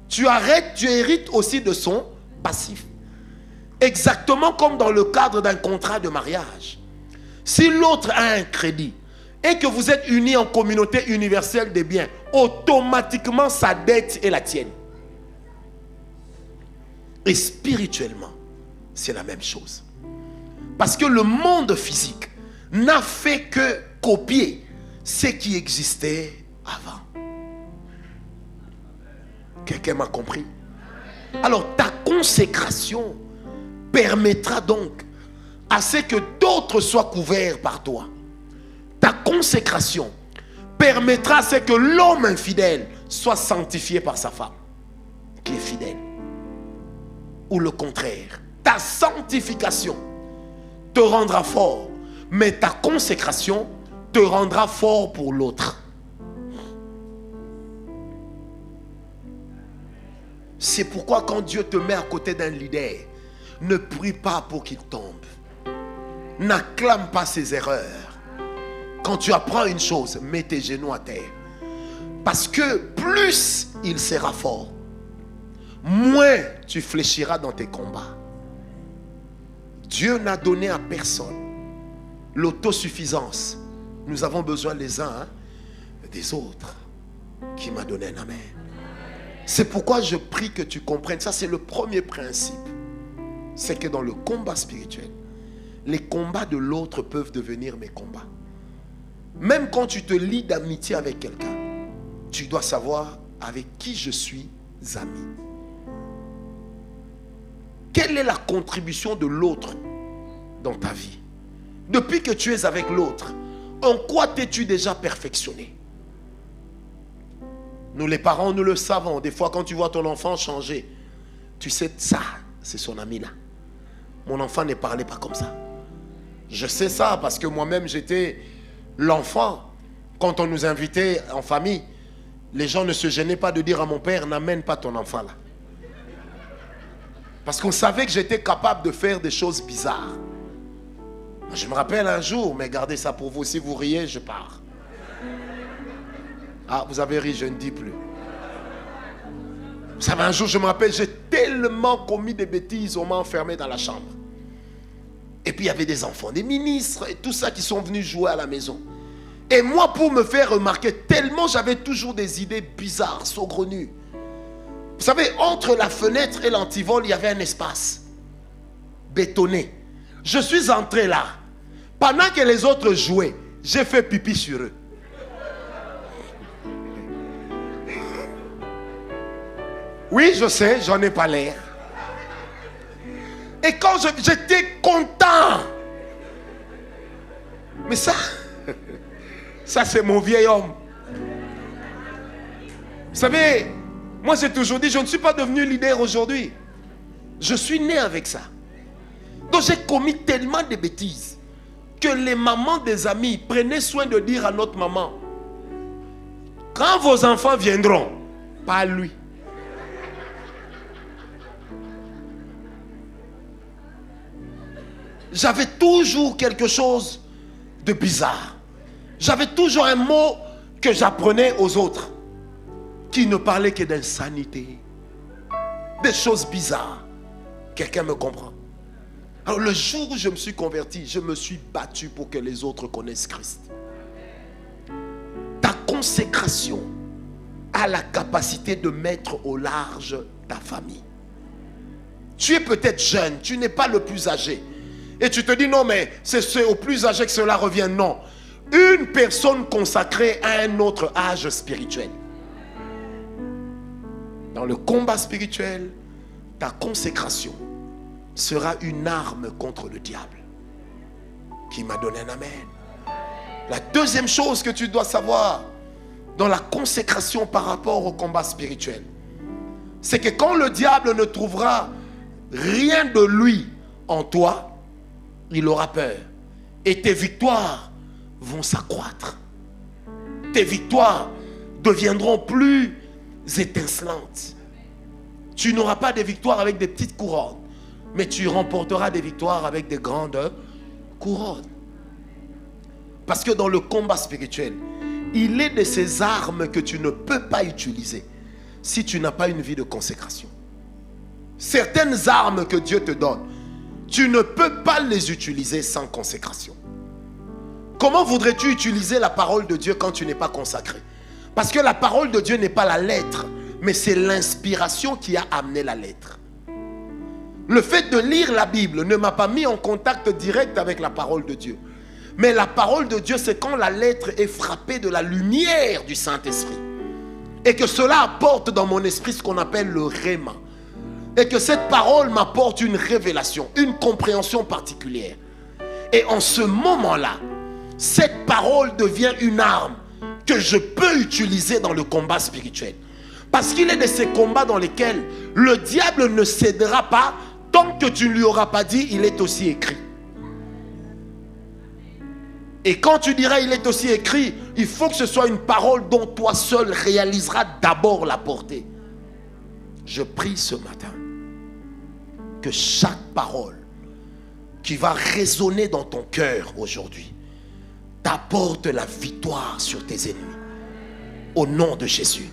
Tu hérites aussi de son passif. Exactement comme dans le cadre d'un contrat de mariage. Si l'autre a un crédit et que vous êtes unis en communauté universelle des biens, automatiquement sa dette est la tienne. Et spirituellement, c'est la même chose. Parce que le monde physique n'a fait que copier ce qui existait avant. Quelqu'un m'a compris? Alors ta consécration permettra donc à ce que d'autres soient couverts par toi. Ta consécration permettra à ce que l'homme infidèle soit sanctifié par sa femme. qui est fidèle. Ou le contraire, ta sanctification te rendra fort, mais ta consécration te rendra fort pour l'autre. C'est pourquoi quand Dieu te met à côté d'un leader, ne prie pas pour qu'il tombe. N'acclame pas ses erreurs. Quand tu apprends une chose, mets tes genoux à terre. Parce que plus il sera fort, moins tu fléchiras dans tes combats. Dieu n'a donné à personne l'autosuffisance. Nous avons besoin les uns des autres. Qui m'a donné un amen. C'est pourquoi je prie que tu comprennes. Ça, c'est le premier principe. C'est que dans le combat spirituel, les combats de l'autre peuvent devenir mes combats. Même quand tu te lis d'amitié avec quelqu'un, tu dois savoir avec qui je suis ami. Quelle est la contribution de l'autre dans ta vie? Depuis que tu es avec l'autre, en quoi t'es-tu déjà perfectionné? Nous les parents, nous le savons. Des fois quand tu vois ton enfant changer, tu sais ça, c'est son ami là. Mon enfant ne parlait pas comme ça. Je sais ça parce que moi-même j'étais l'enfant. Quand on nous invitait en famille, les gens ne se gênaient pas de dire à mon père, n'amène pas ton enfant là. Parce qu'on savait que j'étais capable de faire des choses bizarres. Je me rappelle un jour, mais gardez ça pour vous, si vous riez, je pars. Ah, vous avez ri, je ne dis plus. Vous savez, un jour, je me rappelle, j'ai tellement commis des bêtises, on m'a enfermé dans la chambre. Et puis, il y avait des enfants, des ministres, et tout ça qui sont venus jouer à la maison. Et moi, pour me faire remarquer, tellement j'avais toujours des idées bizarres, saugrenues. Vous savez, entre la fenêtre et l'antivol, il y avait un espace bétonné. Je suis entré là. Pendant que les autres jouaient, j'ai fait pipi sur eux. Oui, je sais, j'en ai pas l'air. Et quand j'étais content. Mais ça c'est mon vieil homme. Vous savez, moi j'ai toujours dit, je ne suis pas devenu leader aujourd'hui. Je suis né avec ça. Donc j'ai commis tellement de bêtises que les mamans des amis prenaient soin de dire à notre maman, quand vos enfants viendront, pas à lui. J'avais toujours quelque chose de bizarre. J'avais toujours un mot que j'apprenais aux autres qui ne parlaient que d'insanité, des choses bizarres. Quelqu'un me comprend? Alors le jour où je me suis converti, je me suis battu pour que les autres connaissent Christ. Ta consécration a la capacité de mettre au large ta famille. Tu es peut-être jeune, tu n'es pas le plus âgé. Et tu te dis non mais c'est au plus âgé que cela revient. Non. Une personne consacrée à un autre âge spirituel. Dans le combat spirituel, ta consécration sera une arme contre le diable. Qui m'a donné un amen. La deuxième chose que tu dois savoir dans la consécration par rapport au combat spirituel, c'est que quand le diable ne trouvera rien de lui en toi, il aura peur. Et tes victoires vont s'accroître. Tes victoires deviendront plus étincelantes. Tu n'auras pas des victoires avec des petites couronnes, mais tu remporteras des victoires avec des grandes couronnes. Parce que dans le combat spirituel, il est de ces armes que tu ne peux pas utiliser si tu n'as pas une vie de consécration. Certaines armes que Dieu te donne, tu ne peux pas les utiliser sans consécration. Comment voudrais-tu utiliser la parole de Dieu quand tu n'es pas consacré? Parce que la parole de Dieu n'est pas la lettre, mais c'est l'inspiration qui a amené la lettre. Le fait de lire la Bible ne m'a pas mis en contact direct avec la parole de Dieu. Mais la parole de Dieu, c'est quand la lettre est frappée de la lumière du Saint-Esprit. Et que cela apporte dans mon esprit ce qu'on appelle le réma. Et que cette parole m'apporte une révélation, une compréhension particulière. Et en ce moment-là, cette parole devient une arme que je peux utiliser dans le combat spirituel. Parce qu'il est de ces combats dans lesquels le diable ne cédera pas tant que tu ne lui auras pas dit, il est aussi écrit. Et quand tu diras, il est aussi écrit, il faut que ce soit une parole dont toi seul réaliseras d'abord la portée. Je prie ce matin que chaque parole qui va résonner dans ton cœur aujourd'hui t'apporte la victoire sur tes ennemis. Au nom de Jésus.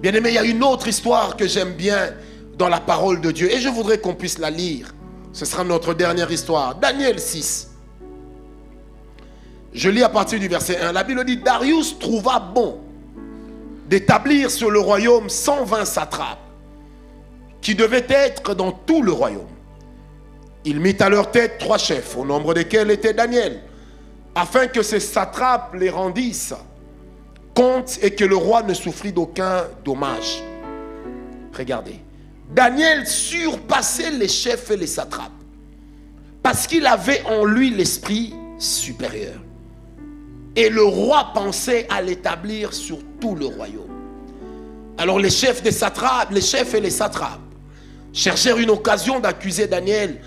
Bien-aimé, il y a une autre histoire que j'aime bien dans la parole de Dieu. Et je voudrais qu'on puisse la lire. Ce sera notre dernière histoire. Daniel 6. Je lis à partir du verset 1. La Bible dit, Darius trouva bon d'établir sur le royaume 120 satrapes qui devaient être dans tout le royaume. Il mit à leur tête 3 chefs, au nombre desquels était Daniel, afin que ces satrapes les rendissent compte et que le roi ne souffrit d'aucun dommage. Regardez. Daniel surpassait les chefs et les satrapes parce qu'il avait en lui l'esprit supérieur. Et le roi pensait à l'établir sur tout le royaume. Alors les chefs des satrapes, les chefs et les satrapes cherchèrent une occasion d'accuser Daniel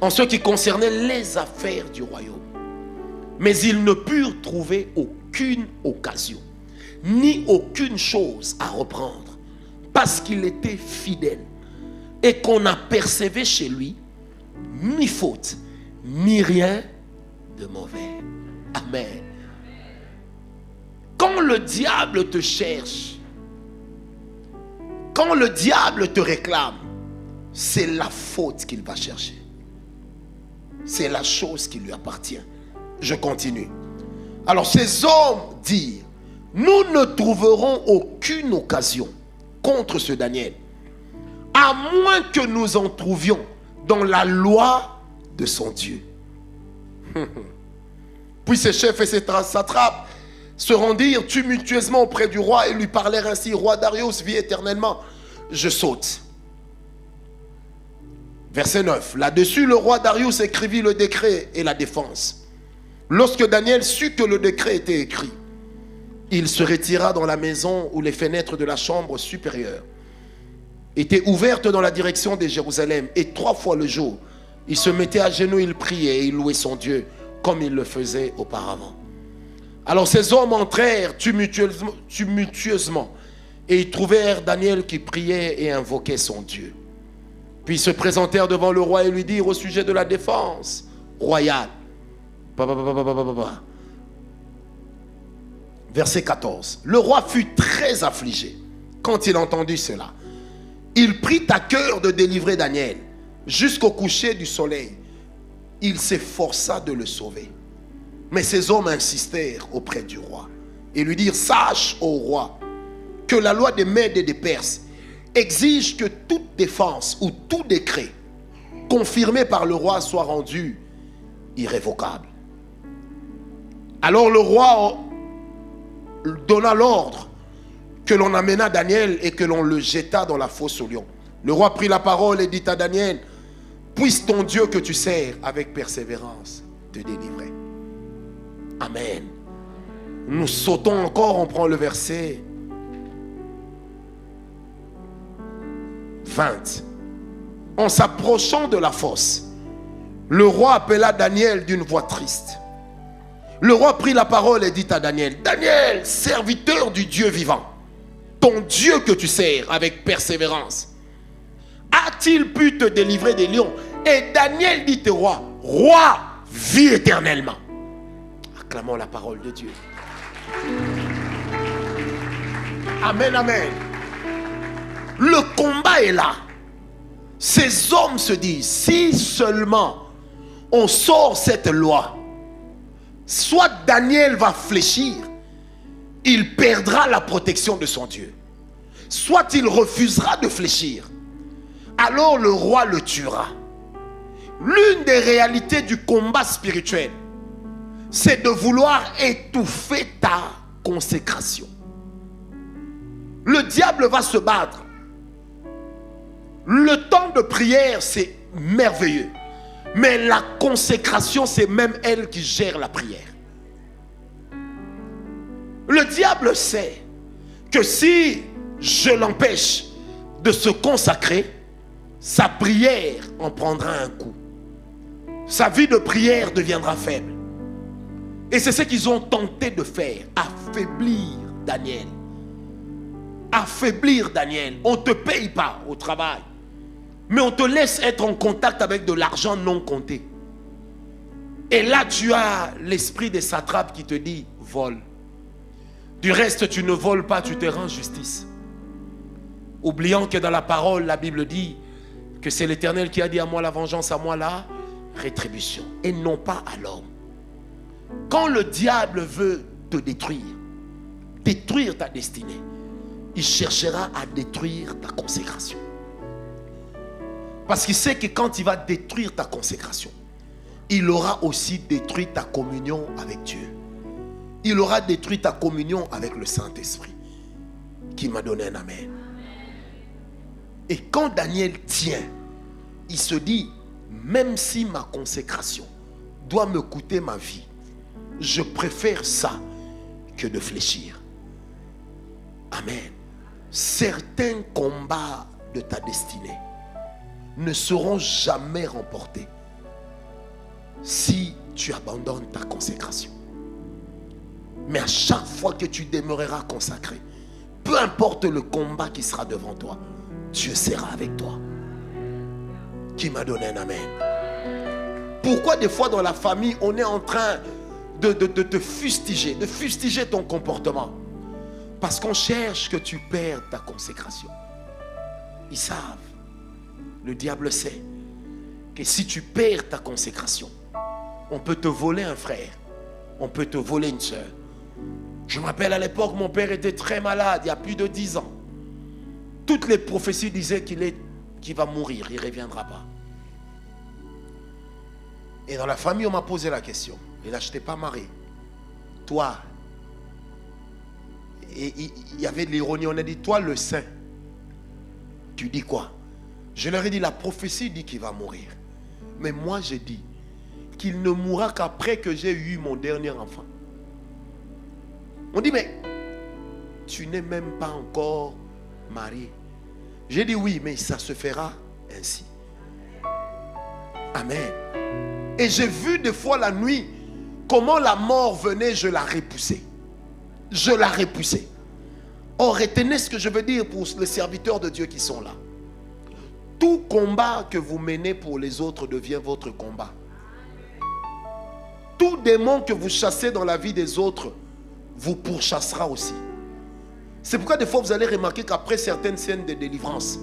en ce qui concernait les affaires du royaume. Mais ils ne purent trouver aucune occasion, ni aucune chose à reprendre, parce qu'il était fidèle et qu'on n'apercevait chez lui ni faute, ni rien de mauvais. Amen. Quand le diable te cherche, quand le diable te réclame, c'est la faute qu'il va chercher. C'est la chose qui lui appartient. Je continue. Alors ces hommes dirent, nous ne trouverons aucune occasion contre ce Daniel, à moins que nous en trouvions dans la loi de son Dieu. Puis ces chefs et ces satrapes se rendirent tumultueusement auprès du roi et lui parlèrent ainsi, roi Darius, vis éternellement. Je saute. Verset 9. Là-dessus, le roi Darius écrivit le décret et la défense. Lorsque Daniel sut que le décret était écrit, il se retira dans la maison où les fenêtres de la chambre supérieure étaient ouvertes dans la direction de Jérusalem. Et 3 fois le jour, il se mettait à genoux, il priait et il louait son Dieu comme il le faisait auparavant. Alors ces hommes entrèrent tumultueusement et ils trouvèrent Daniel qui priait et invoquait son Dieu. Puis ils se présentèrent devant le roi et lui dirent au sujet de la défense royale. Verset 14. Le roi fut très affligé quand il entendit cela. Il prit à cœur de délivrer Daniel jusqu'au coucher du soleil. Il s'efforça de le sauver. Mais ces hommes insistèrent auprès du roi et lui dirent, sache, ô roi, que la loi des Mèdes et des Perses exige que toute défense ou tout décret confirmé par le roi soit rendu irrévocable. Alors le roi donna l'ordre que l'on amena Daniel et que l'on le jeta dans la fosse aux lions. Le roi prit la parole et dit à Daniel, puisse ton Dieu que tu sers avec persévérance te délivrer. Amen. Nous sautons encore, on prend le verset 20. En s'approchant de la fosse, le roi appela Daniel d'une voix triste. Le roi prit la parole et dit à Daniel, Daniel, serviteur du Dieu vivant, ton Dieu que tu sers avec persévérance, a-t-il pu te délivrer des lions? Et Daniel dit au roi, roi, vis éternellement. Acclamons la parole de Dieu. Amen, amen. Le combat est là. Ces hommes se disent, si seulement on sort cette loi, soit Daniel va fléchir, il perdra la protection de son Dieu. Soit il refusera de fléchir, alors le roi le tuera. L'une des réalités du combat spirituel, c'est de vouloir étouffer ta consécration. Le diable va se battre. Le temps de prière, c'est merveilleux. Mais la consécration, c'est même elle qui gère la prière. Le diable sait que si je l'empêche de se consacrer, sa prière en prendra un coup. Sa vie de prière deviendra faible. Et c'est ce qu'ils ont tenté de faire, affaiblir Daniel. Affaiblir Daniel. On ne te paye pas au travail, mais on te laisse être en contact avec de l'argent non compté. Et là, tu as l'esprit des satrapes qui te dit, vole. Du reste, tu ne voles pas, tu te rends justice. Oubliant que dans la parole, la Bible dit que c'est l'Éternel qui a dit à moi la vengeance, à moi la rétribution, et non pas à l'homme. Quand le diable veut te détruire ta destinée, il cherchera à détruire ta consécration. Parce qu'il sait que quand il va détruire ta consécration, il aura aussi détruit ta communion avec Dieu. Il aura détruit ta communion avec le Saint-Esprit, qui m'a donné un amen. Et quand Daniel tient, il se dit, même si ma consécration doit me coûter ma vie, je préfère ça que de fléchir. Amen. Certains combats de ta destinée ne seront jamais remportés si tu abandonnes ta consécration. Mais à chaque fois que tu demeureras consacré, peu importe le combat qui sera devant toi, Dieu sera avec toi. Qui m'a donné un amen. Pourquoi des fois dans la famille on est en train de te fustiger, de fustiger ton comportement? Parce qu'on cherche que tu perdes ta consécration. Ils savent, le diable sait que si tu perds ta consécration, on peut te voler un frère, on peut te voler une soeur. Je me rappelle à l'époque, mon père était très malade, il y a plus de 10 ans. Toutes les prophéties disaient qu'il va mourir, il ne reviendra pas. Et dans la famille, on m'a posé la question. Et là, je n'étais pas marié. Toi, et il y avait de l'ironie, on a dit, toi le saint, tu dis quoi? Je leur ai dit, la prophétie dit qu'il va mourir. Mais moi, j'ai dit qu'il ne mourra qu'après que j'ai eu mon dernier enfant. On dit, mais tu n'es même pas encore marié. J'ai dit oui, mais ça se fera ainsi. Amen. Et j'ai vu des fois la nuit comment la mort venait, je la repoussais. Je la repoussais. Or, retenez ce que je veux dire pour les serviteurs de Dieu qui sont là. Tout combat que vous menez pour les autres devient votre combat. Tout démon que vous chassez dans la vie des autres vous pourchassera aussi. C'est pourquoi des fois vous allez remarquer qu'après certaines scènes de délivrance,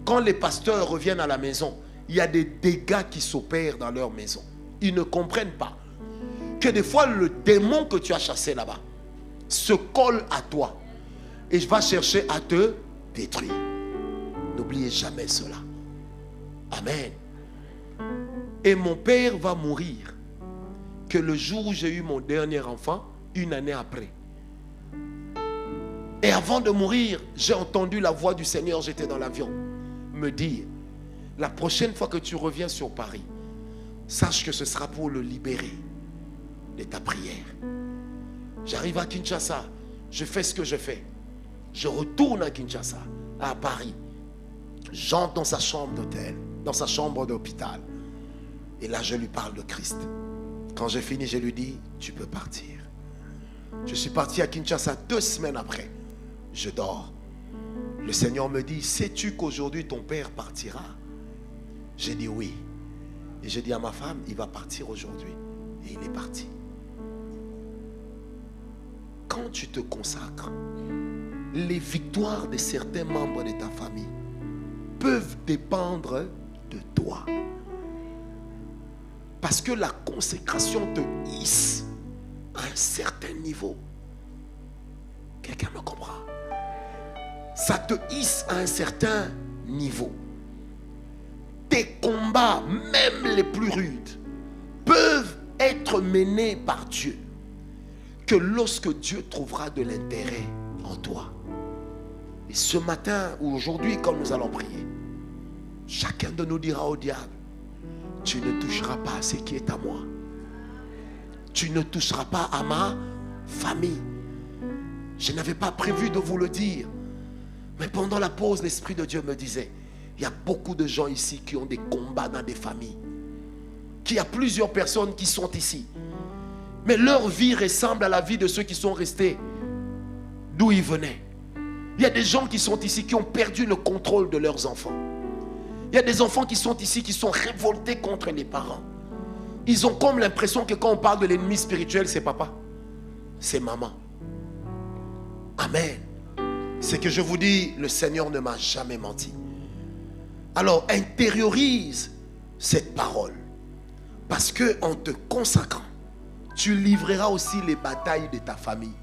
quand les pasteurs reviennent à la maison, il y a des dégâts qui s'opèrent dans leur maison. Ils ne comprennent pas que des fois le démon que tu as chassé là-bas se colle à toi et va chercher à te détruire. N'oubliez jamais cela. Amen. Et mon père va mourir que le jour où j'ai eu mon dernier enfant, une année après. Et avant de mourir, j'ai entendu la voix du Seigneur, j'étais dans l'avion, me dire, la prochaine fois que tu reviens sur Paris, sache que ce sera pour le libérer de ta prière. J'arrive à Kinshasa, je fais ce que je fais. Je retourne à Kinshasa, à Paris. J'entre dans sa chambre d'hôtel, dans sa chambre d'hôpital. Et là, je lui parle de Christ. Quand j'ai fini, je lui dis, tu peux partir. Je suis parti à Kinshasa 2 semaines après. Je dors. Le Seigneur me dit, sais-tu qu'aujourd'hui ton père partira? J'ai dit oui. Et j'ai dit à ma femme, il va partir aujourd'hui. Et il est parti. Quand tu te consacres, les victoires de certains membres de ta famille peuvent dépendre de toi. Parce que la consécration te hisse à un certain niveau. Quelqu'un me comprend? Ça te hisse à un certain niveau. Tes combats, même les plus rudes, peuvent être menés par Dieu que lorsque Dieu trouvera de l'intérêt en toi. Et ce matin ou aujourd'hui, quand nous allons prier, chacun de nous dira au diable, tu ne toucheras pas à ce qui est à moi. Tu ne toucheras pas à ma famille. Je n'avais pas prévu de vous le dire, Mais pendant la pause, l'Esprit de Dieu me disait, il y a beaucoup de gens ici qui ont des combats dans des familles. Qu'il y a plusieurs personnes qui sont ici. Mais leur vie ressemble à la vie de ceux qui sont restés d'où ils venaient. Il y a des gens qui sont ici qui ont perdu le contrôle de leurs enfants. Il y a des enfants qui sont ici qui sont révoltés contre les parents. Ils ont comme l'impression que quand on parle de l'ennemi spirituel, c'est papa, c'est maman. Amen. C'est que je vous dis, le Seigneur ne m'a jamais menti. Alors intériorise cette parole. Parce que en te consacrant, tu livreras aussi les batailles de ta famille.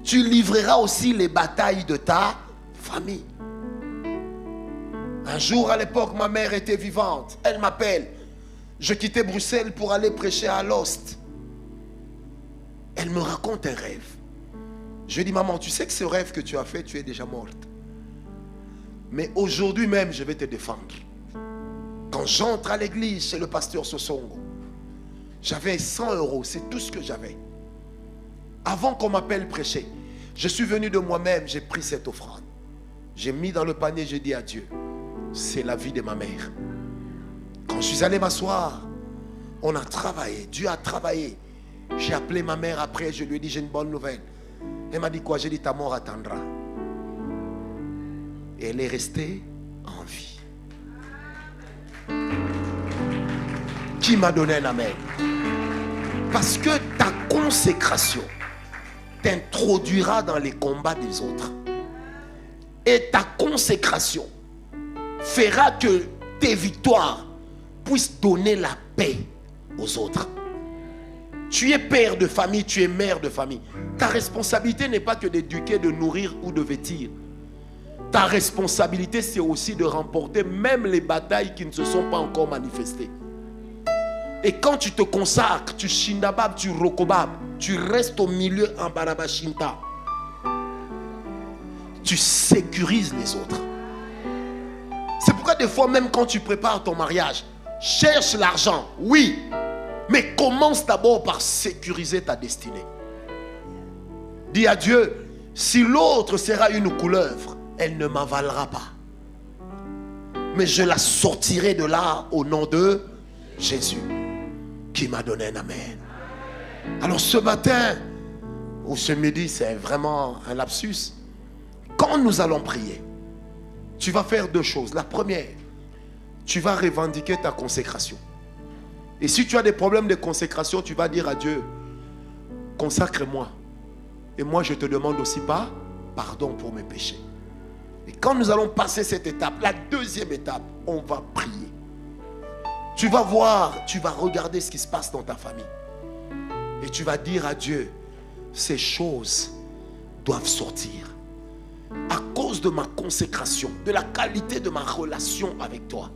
Tu livreras aussi les batailles de ta famille. Un jour à l'époque, ma mère était vivante. Elle m'appelle. Je quittais Bruxelles pour aller prêcher à Alost. Elle me raconte un rêve. Je lui dis, maman, tu sais que ce rêve que tu as fait, tu es déjà morte. Mais aujourd'hui même, je vais te défendre. Quand j'entre à l'église chez le pasteur Sosongo, j'avais 100 €, c'est tout ce que j'avais. Avant qu'on m'appelle prêcher, je suis venu de moi-même, j'ai pris cette offrande. J'ai mis dans le panier, j'ai dit à Dieu, c'est la vie de ma mère. Quand je suis allé m'asseoir, on a travaillé, Dieu a travaillé. J'ai appelé ma mère après, je lui ai dit, j'ai une bonne nouvelle. Elle m'a dit quoi? J'ai dit, ta mort attendra. Et elle est restée en vie. Qui m'a donné un amen? Parce que ta consécration t'introduira dans les combats des autres. Et ta consécration fera que tes victoires puissent donner la paix aux autres. Tu es père de famille, tu es mère de famille. Ta responsabilité n'est pas que d'éduquer, de nourrir ou de vêtir. Ta responsabilité, c'est aussi de remporter même les batailles qui ne se sont pas encore manifestées. Et quand tu te consacres, tu shindabab, tu rokobab, tu restes au milieu en barabashinta. Tu sécurises les autres. C'est pourquoi des fois, même quand tu prépares ton mariage, cherche l'argent, oui, mais commence d'abord par sécuriser ta destinée. Dis à Dieu, si l'autre sera une couleuvre, elle ne m'avalera pas. Mais je la sortirai de là au nom de Jésus, qui m'a donné un amen. Alors ce matin, ou ce midi, c'est vraiment un lapsus. Quand nous allons prier, tu vas faire deux choses. La première, tu vas revendiquer ta consécration. Et si tu as des problèmes de consécration, tu vas dire à Dieu, consacre-moi. Et moi, je te demande aussi pardon pour mes péchés. Et quand nous allons passer cette étape, la deuxième étape, on va prier. Tu vas voir, tu vas regarder ce qui se passe dans ta famille. Et tu vas dire à Dieu, ces choses doivent sortir. À cause de ma consécration, de la qualité de ma relation avec toi.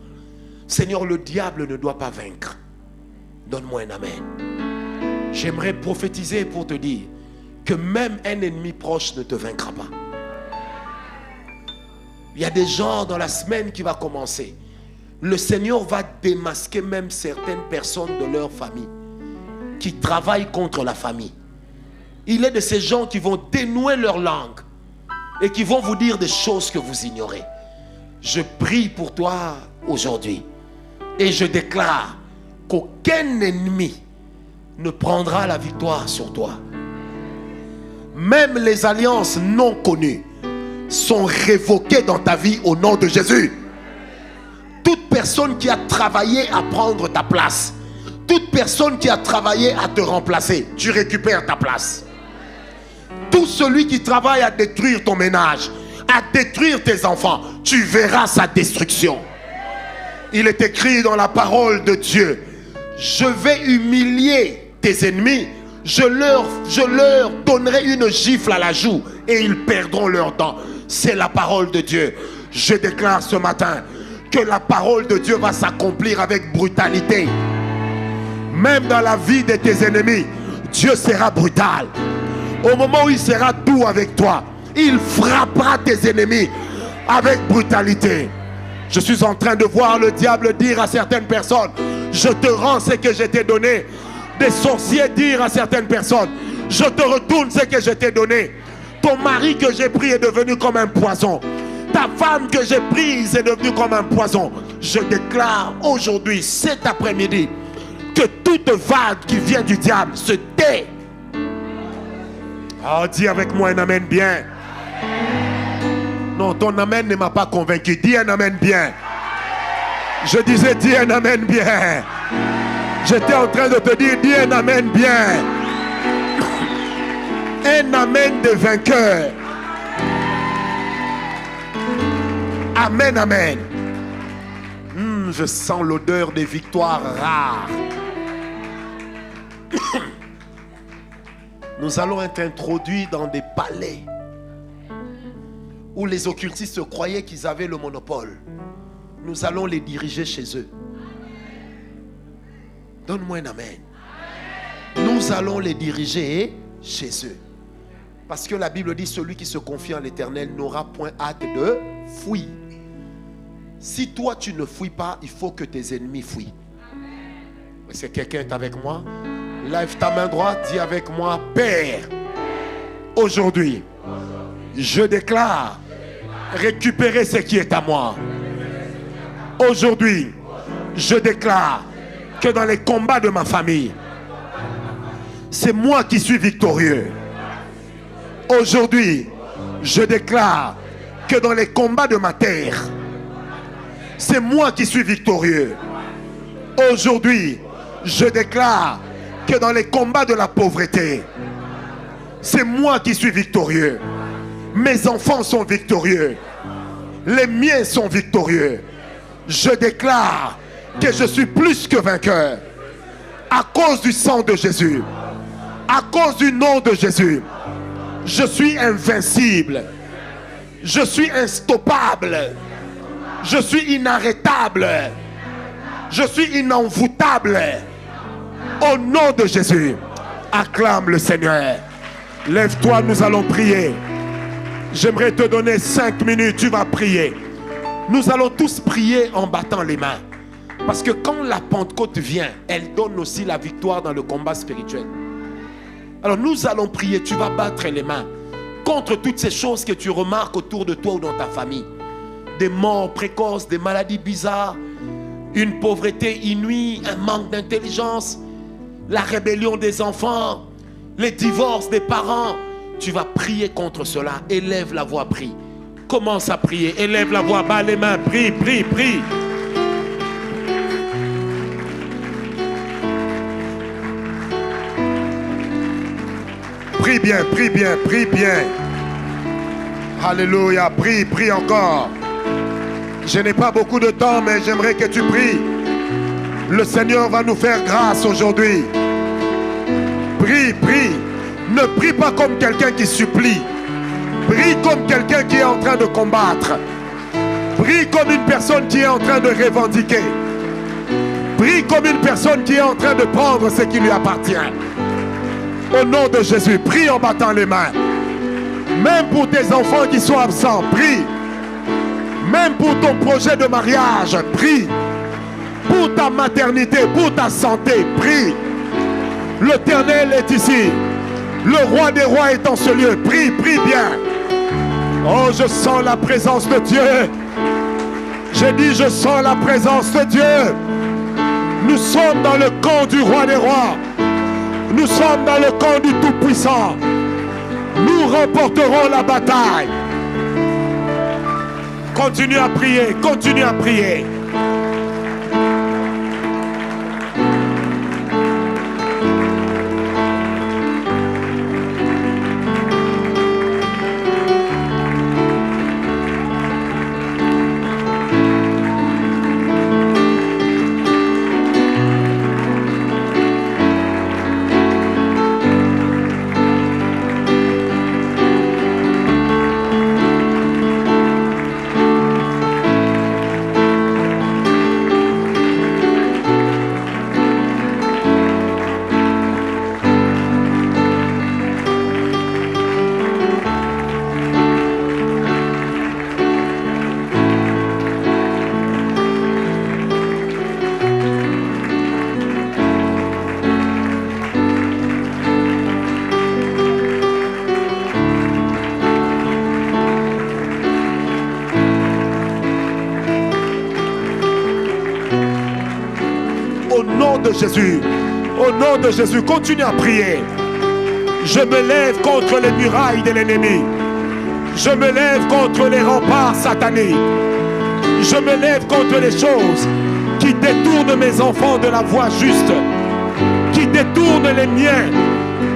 Seigneur, le diable ne doit pas vaincre. Donne-moi un amen. J'aimerais prophétiser pour te dire que même un ennemi proche ne te vaincra pas. Il y a des gens dans la semaine qui va commencer. Le Seigneur va démasquer même certaines personnes de leur famille qui travaillent contre la famille. Il est de ces gens qui vont dénouer leur langue et qui vont vous dire des choses que vous ignorez. Je prie pour toi aujourd'hui et je déclare qu'aucun ennemi ne prendra la victoire sur toi. Même les alliances non connues sont révoquées dans ta vie au nom de Jésus. Toute personne qui a travaillé à prendre ta place, toute personne qui a travaillé à te remplacer, tu récupères ta place. Tout celui qui travaille à détruire ton ménage, à détruire tes enfants, tu verras sa destruction. Il est écrit dans la parole de Dieu, je vais humilier tes ennemis, je leur donnerai une gifle à la joue et ils perdront leur dents. C'est la parole de Dieu. Je déclare ce matin que la parole de Dieu va s'accomplir avec brutalité. Même dans la vie de tes ennemis, Dieu sera brutal. Au moment où il sera doux avec toi, il frappera tes ennemis avec brutalité. Je suis en train de voir le diable dire à certaines personnes, je te rends ce que je t'ai donné. Des sorciers dire à certaines personnes, je te retourne ce que je t'ai donné. Ton mari que j'ai pris est devenu comme un poison. Ta femme que j'ai prise est devenue comme un poison. Je déclare aujourd'hui, cet après-midi, que toute vague qui vient du diable se tait. Oh, dis avec moi un amen bien. Non, ton amen ne m'a pas convaincu. Dis un amen bien. Je disais, dis un amen bien. J'étais en train de te dire, dis un amen bien. Un amen de vainqueur. Amen, amen. Je sens l'odeur des victoires rares. Nous allons être introduits dans des palais où les occultistes croyaient qu'ils avaient le monopole. Nous allons les diriger chez eux. Donne-moi un amen. Nous allons les diriger chez eux. Parce que la Bible dit, celui qui se confie en l'Éternel n'aura point hâte de fuir. Si toi tu ne fuis pas, il faut que tes ennemis fuient. Est-ce que quelqu'un est avec moi? Lève ta main droite, dis avec moi, Père, aujourd'hui, je déclare récupérer ce qui est à moi. Aujourd'hui, je déclare que dans les combats de ma famille, c'est moi qui suis victorieux. Aujourd'hui, je déclare que dans les combats de ma terre, c'est moi qui suis victorieux. Aujourd'hui, je déclare que dans les combats de la pauvreté, c'est moi qui suis victorieux. Mes enfants sont victorieux. Les miens sont victorieux. Je déclare que je suis plus que vainqueur. À cause du sang de Jésus. À cause du nom de Jésus. Je suis invincible. Je suis instoppable. Je suis inarrêtable. Je suis inenvoûtable. Au nom de Jésus, acclame le Seigneur. Lève-toi, nous allons prier. J'aimerais te donner 5 minutes, tu vas prier. Nous allons tous prier en battant les mains. Parce que quand la Pentecôte vient, elle donne aussi la victoire dans le combat spirituel. Alors nous allons prier, tu vas battre les mains contre toutes ces choses que tu remarques autour de toi ou dans ta famille. Des morts précoces, des maladies bizarres, une pauvreté inouïe, un manque d'intelligence, la rébellion des enfants, les divorces des parents. Tu vas prier contre cela. Élève la voix, prie. Commence à prier. Élève la voix, bas les mains. Prie, prie, prie. Prie bien, prie bien, prie bien. Alléluia. Prie, prie encore. Je n'ai pas beaucoup de temps, mais j'aimerais que tu pries. Le Seigneur va nous faire grâce aujourd'hui. Prie, prie. Ne prie pas comme quelqu'un qui supplie. Prie comme quelqu'un qui est en train de combattre. Prie comme une personne qui est en train de revendiquer. Prie comme une personne qui est en train de prendre ce qui lui appartient. Au nom de Jésus, prie en battant les mains. Même pour tes enfants qui sont absents, prie. Même pour ton projet de mariage, prie. Pour ta maternité, pour ta santé, prie. L'Éternel est ici. Le roi des rois est en ce lieu. Prie, prie bien. Oh, je sens la présence de Dieu. J'ai dit, je sens la présence de Dieu. Nous sommes dans le camp du roi des rois. Nous sommes dans le camp du Tout-Puissant. Nous remporterons la bataille. Continue à prier, continue à prier. Jésus. Au nom de Jésus, continue à prier. Je me lève contre les murailles de l'ennemi. Je me lève contre les remparts sataniques. Je me lève contre les choses qui détournent mes enfants de la voie juste, qui détournent les miens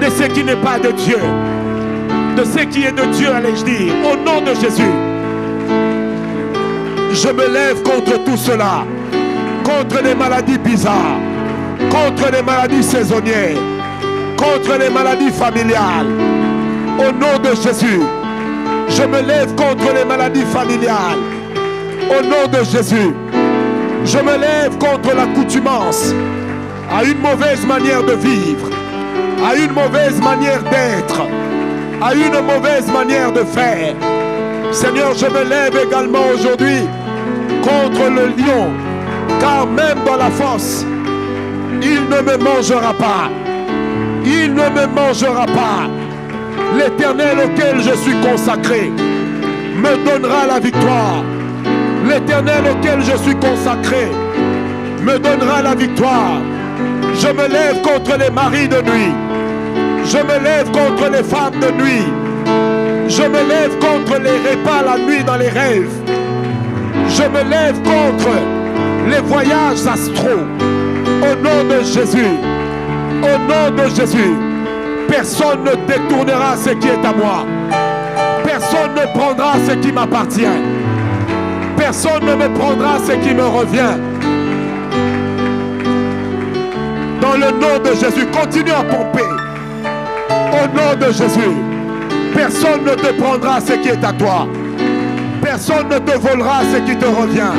de ce qui n'est pas de Dieu, de ce qui est de Dieu, allais-je dire. Au nom de Jésus, je me lève contre tout cela, contre les maladies bizarres, contre les maladies saisonnières, contre les maladies familiales. Au nom de Jésus, je me lève contre les maladies familiales. Au nom de Jésus, je me lève contre l'accoutumance à une mauvaise manière de vivre, à une mauvaise manière d'être, à une mauvaise manière de faire. Seigneur, je me lève également aujourd'hui contre le lion, car même dans la fosse, il ne me mangera pas. Il ne me mangera pas. L'Éternel auquel je suis consacré me donnera la victoire. L'Éternel auquel je suis consacré me donnera la victoire. Je me lève contre les maris de nuit. Je me lève contre les femmes de nuit. Je me lève contre les repas la nuit dans les rêves. Je me lève contre les voyages astraux. Au nom de Jésus. Au nom de Jésus. Personne ne détournera ce qui est à moi. Personne ne prendra ce qui m'appartient. Personne ne me prendra ce qui me revient. Dans le nom de Jésus, continue à pomper. Au nom de Jésus, personne ne te prendra ce qui est à toi. Personne ne te volera ce qui te revient.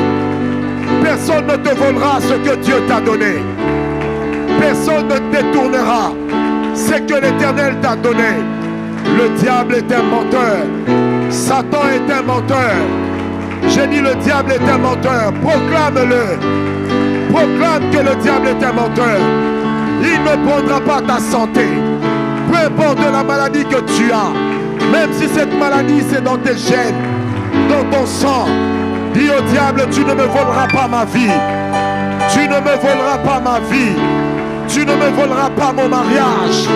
Personne ne te volera ce que Dieu t'a donné. Personne ne détournera ce que l'Éternel t'a donné. Le diable est un menteur. Satan est un menteur. J'ai dit le diable est un menteur. Proclame-le. Proclame que le diable est un menteur. Il ne prendra pas ta santé. Peu importe la maladie que tu as. Même si cette maladie c'est dans tes gènes, dans ton sang. Dis au diable, tu ne me voleras pas ma vie. Tu ne me voleras pas ma vie. Tu ne me voleras pas mon mariage.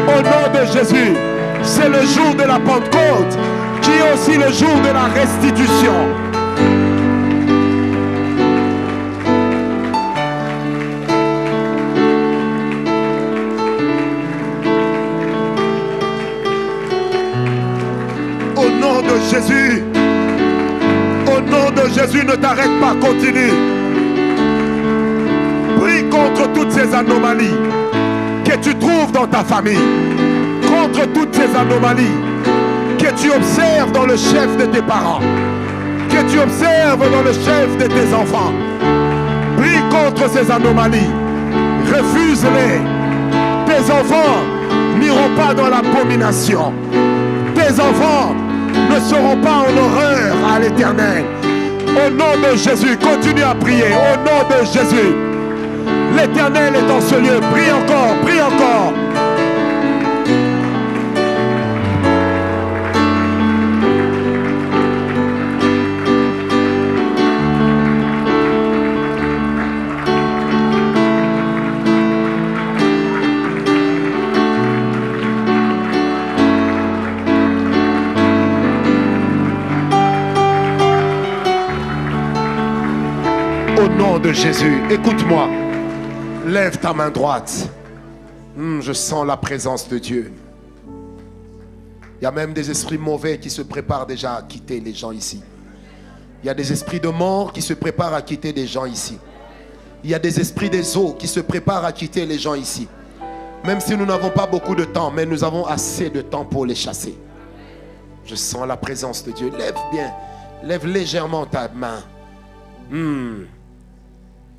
Au nom de Jésus, c'est le jour de la Pentecôte qui est aussi le jour de la restitution. Au nom de Jésus, au nom de Jésus, ne t'arrête pas, continue. Prie contre toutes ces anomalies que tu trouves dans ta famille, contre toutes ces anomalies que tu observes dans le chef de tes parents, que tu observes dans le chef de tes enfants. Prie contre ces anomalies, refuse-les. Tes enfants n'iront pas dans l'abomination. Tes enfants ne seront pas en horreur à l'Éternel. Au nom de Jésus, continue à prier. Au nom de Jésus, l'Éternel est en ce lieu. Prie encore, prie encore. Au nom de Jésus, écoute-moi. Lève ta main droite. Je sens la présence de Dieu. Il y a même des esprits mauvais qui se préparent déjà à quitter les gens ici. Il y a des esprits de mort qui se préparent à quitter les gens ici. Il y a des esprits des eaux qui se préparent à quitter les gens ici. Même si nous n'avons pas beaucoup de temps, mais nous avons assez de temps pour les chasser. Je sens la présence de Dieu. Lève bien. Lève légèrement ta main.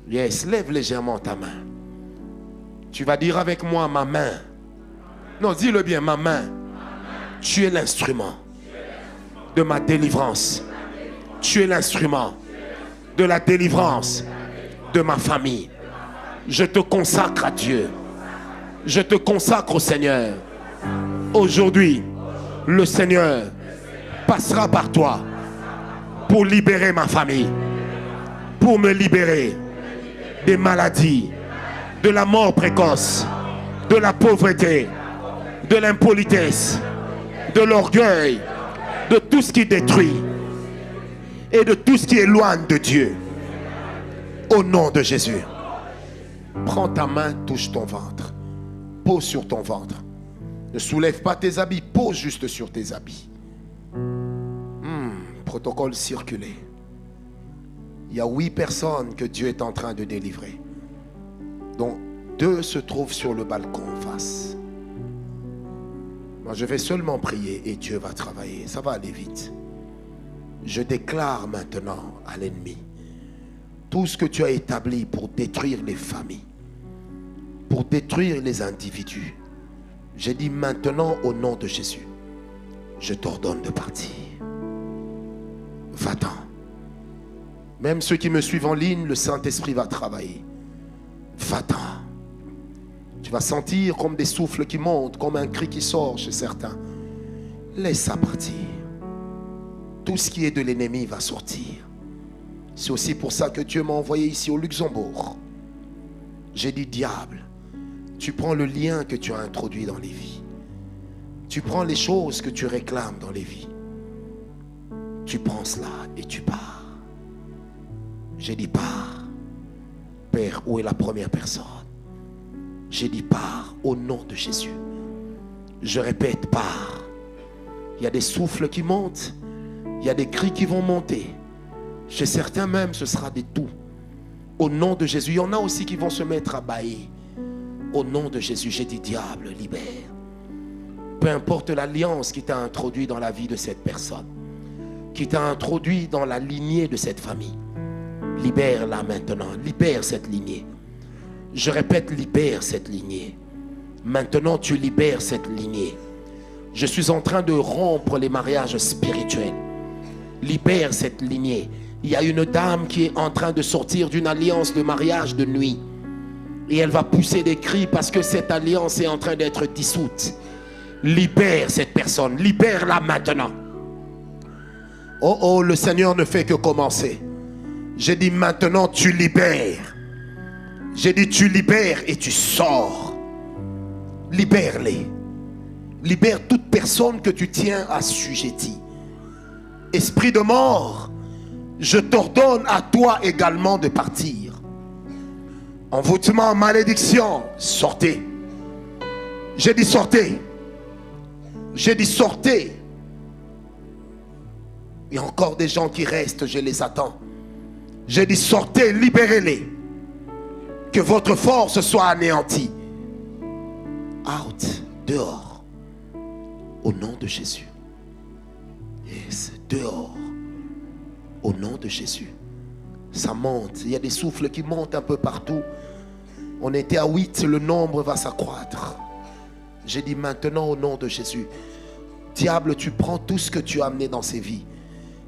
Yes, lève légèrement ta main. Tu vas dire avec moi ma main. Non, dis-le bien, ma main. Tu es l'instrument de ma délivrance. Tu es l'instrument de la délivrance de ma famille. Je te consacre à Dieu. Je te consacre au Seigneur. Aujourd'hui, le Seigneur passera par toi pour libérer ma famille, pour me libérer des maladies, de la mort précoce, de la pauvreté, de l'impolitesse, de l'orgueil, de tout ce qui détruit et de tout ce qui éloigne de Dieu. Au nom de Jésus. Prends ta main, touche ton ventre. Pose sur ton ventre. Ne soulève pas tes habits, pose juste sur tes habits. Protocole circulé. Il y a 8 personnes que Dieu est en train de délivrer. Donc 2 se trouvent sur le balcon en face. Moi je vais seulement prier et Dieu va travailler. Ça va aller vite. Je déclare maintenant à l'ennemi tout ce que tu as établi pour détruire les familles, pour détruire les individus. J'ai dit maintenant au nom de Jésus, je t'ordonne de partir. Va-t'en. Même ceux qui me suivent en ligne, le Saint-Esprit va travailler. Va-t'en. Tu vas sentir comme des souffles qui montent, comme un cri qui sort chez certains. Laisse ça partir. Tout ce qui est de l'ennemi va sortir. C'est aussi pour ça que Dieu m'a envoyé ici au Luxembourg. J'ai dit, diable, tu prends le lien que tu as introduit dans les vies. Tu prends les choses que tu réclames dans les vies. Tu prends cela et tu pars. J'ai dit, pars. Père, où est la première personne? J'ai dit, pars au nom de Jésus. Je répète, pars. Il y a des souffles qui montent. Il y a des cris qui vont monter. Chez certains même, ce sera des toux. Au nom de Jésus. Il y en a aussi qui vont se mettre à bâiller. Au nom de Jésus, j'ai dit, diable, libère. Peu importe l'alliance qui t'a introduit dans la vie de cette personne, qui t'a introduit dans la lignée de cette famille, libère-la maintenant. Libère cette lignée. Je répète, libère cette lignée. Maintenant, tu libères cette lignée. Je suis en train de rompre les mariages spirituels. Libère cette lignée. Il y a une dame qui est en train de sortir d'une alliance de mariage de nuit. Et elle va pousser des cris parce que cette alliance est en train d'être dissoute. Libère cette personne. Libère-la maintenant. Oh oh, le Seigneur ne fait que commencer. J'ai dit maintenant tu libères. J'ai dit tu libères et tu sors. Libère-les. Libère toute personne que tu tiens assujettie. Esprit de mort, je t'ordonne à toi également de partir. Envoûtement, malédiction, sortez. J'ai dit sortez. J'ai dit sortez. Il y a encore des gens qui restent, je les attends. J'ai dit sortez, libérez-les. Que votre force soit anéantie. Out, dehors. Au nom de Jésus. Yes, dehors. Au nom de Jésus. Ça monte. Il y a des souffles qui montent un peu partout. On était à 8, le nombre va s'accroître. J'ai dit maintenant au nom de Jésus. Diable, tu prends tout ce que tu as amené dans ces vies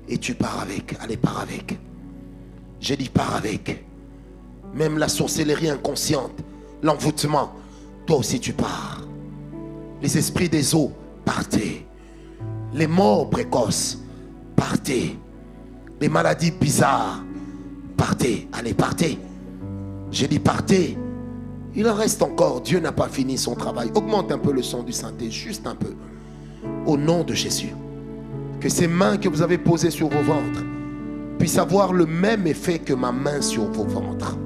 et tu pars avec. Allez, pars avec. J'ai dit pars avec. Même la sorcellerie inconsciente, l'envoûtement, toi aussi tu pars. Les esprits des eaux, partez. Les morts précoces, partez. Les maladies bizarres, partez. Allez, partez. J'ai dit partez. Il en reste encore. Dieu n'a pas fini son travail. Augmente un peu le son du synthé, juste un peu. Au nom de Jésus. Que ces mains que vous avez posées sur vos ventres puissent avoir le même effet que ma main sur vos ventres.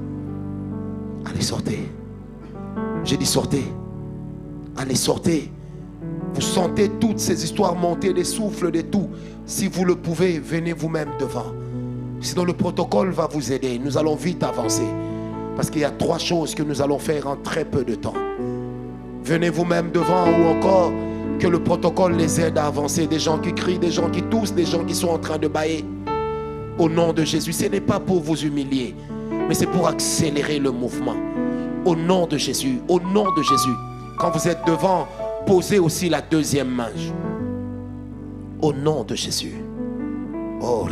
Allez, sortez. J'ai dit sortez. Allez, sortez. Vous sentez toutes ces histoires monter, des souffles, des tout. Si vous le pouvez, venez vous-même devant. Sinon le protocole va vous aider. Nous allons vite avancer. Parce qu'il y a 3 choses que nous allons faire en très peu de temps. Venez vous-même devant ou encore que le protocole les aide à avancer. Des gens qui crient, des gens qui toussent, des gens qui sont en train de bâiller. Au nom de Jésus, ce n'est pas pour vous humilier, mais c'est pour accélérer le mouvement. Au nom de Jésus, au nom de Jésus. Quand vous êtes devant, posez aussi la deuxième main. Au nom de Jésus. Oh,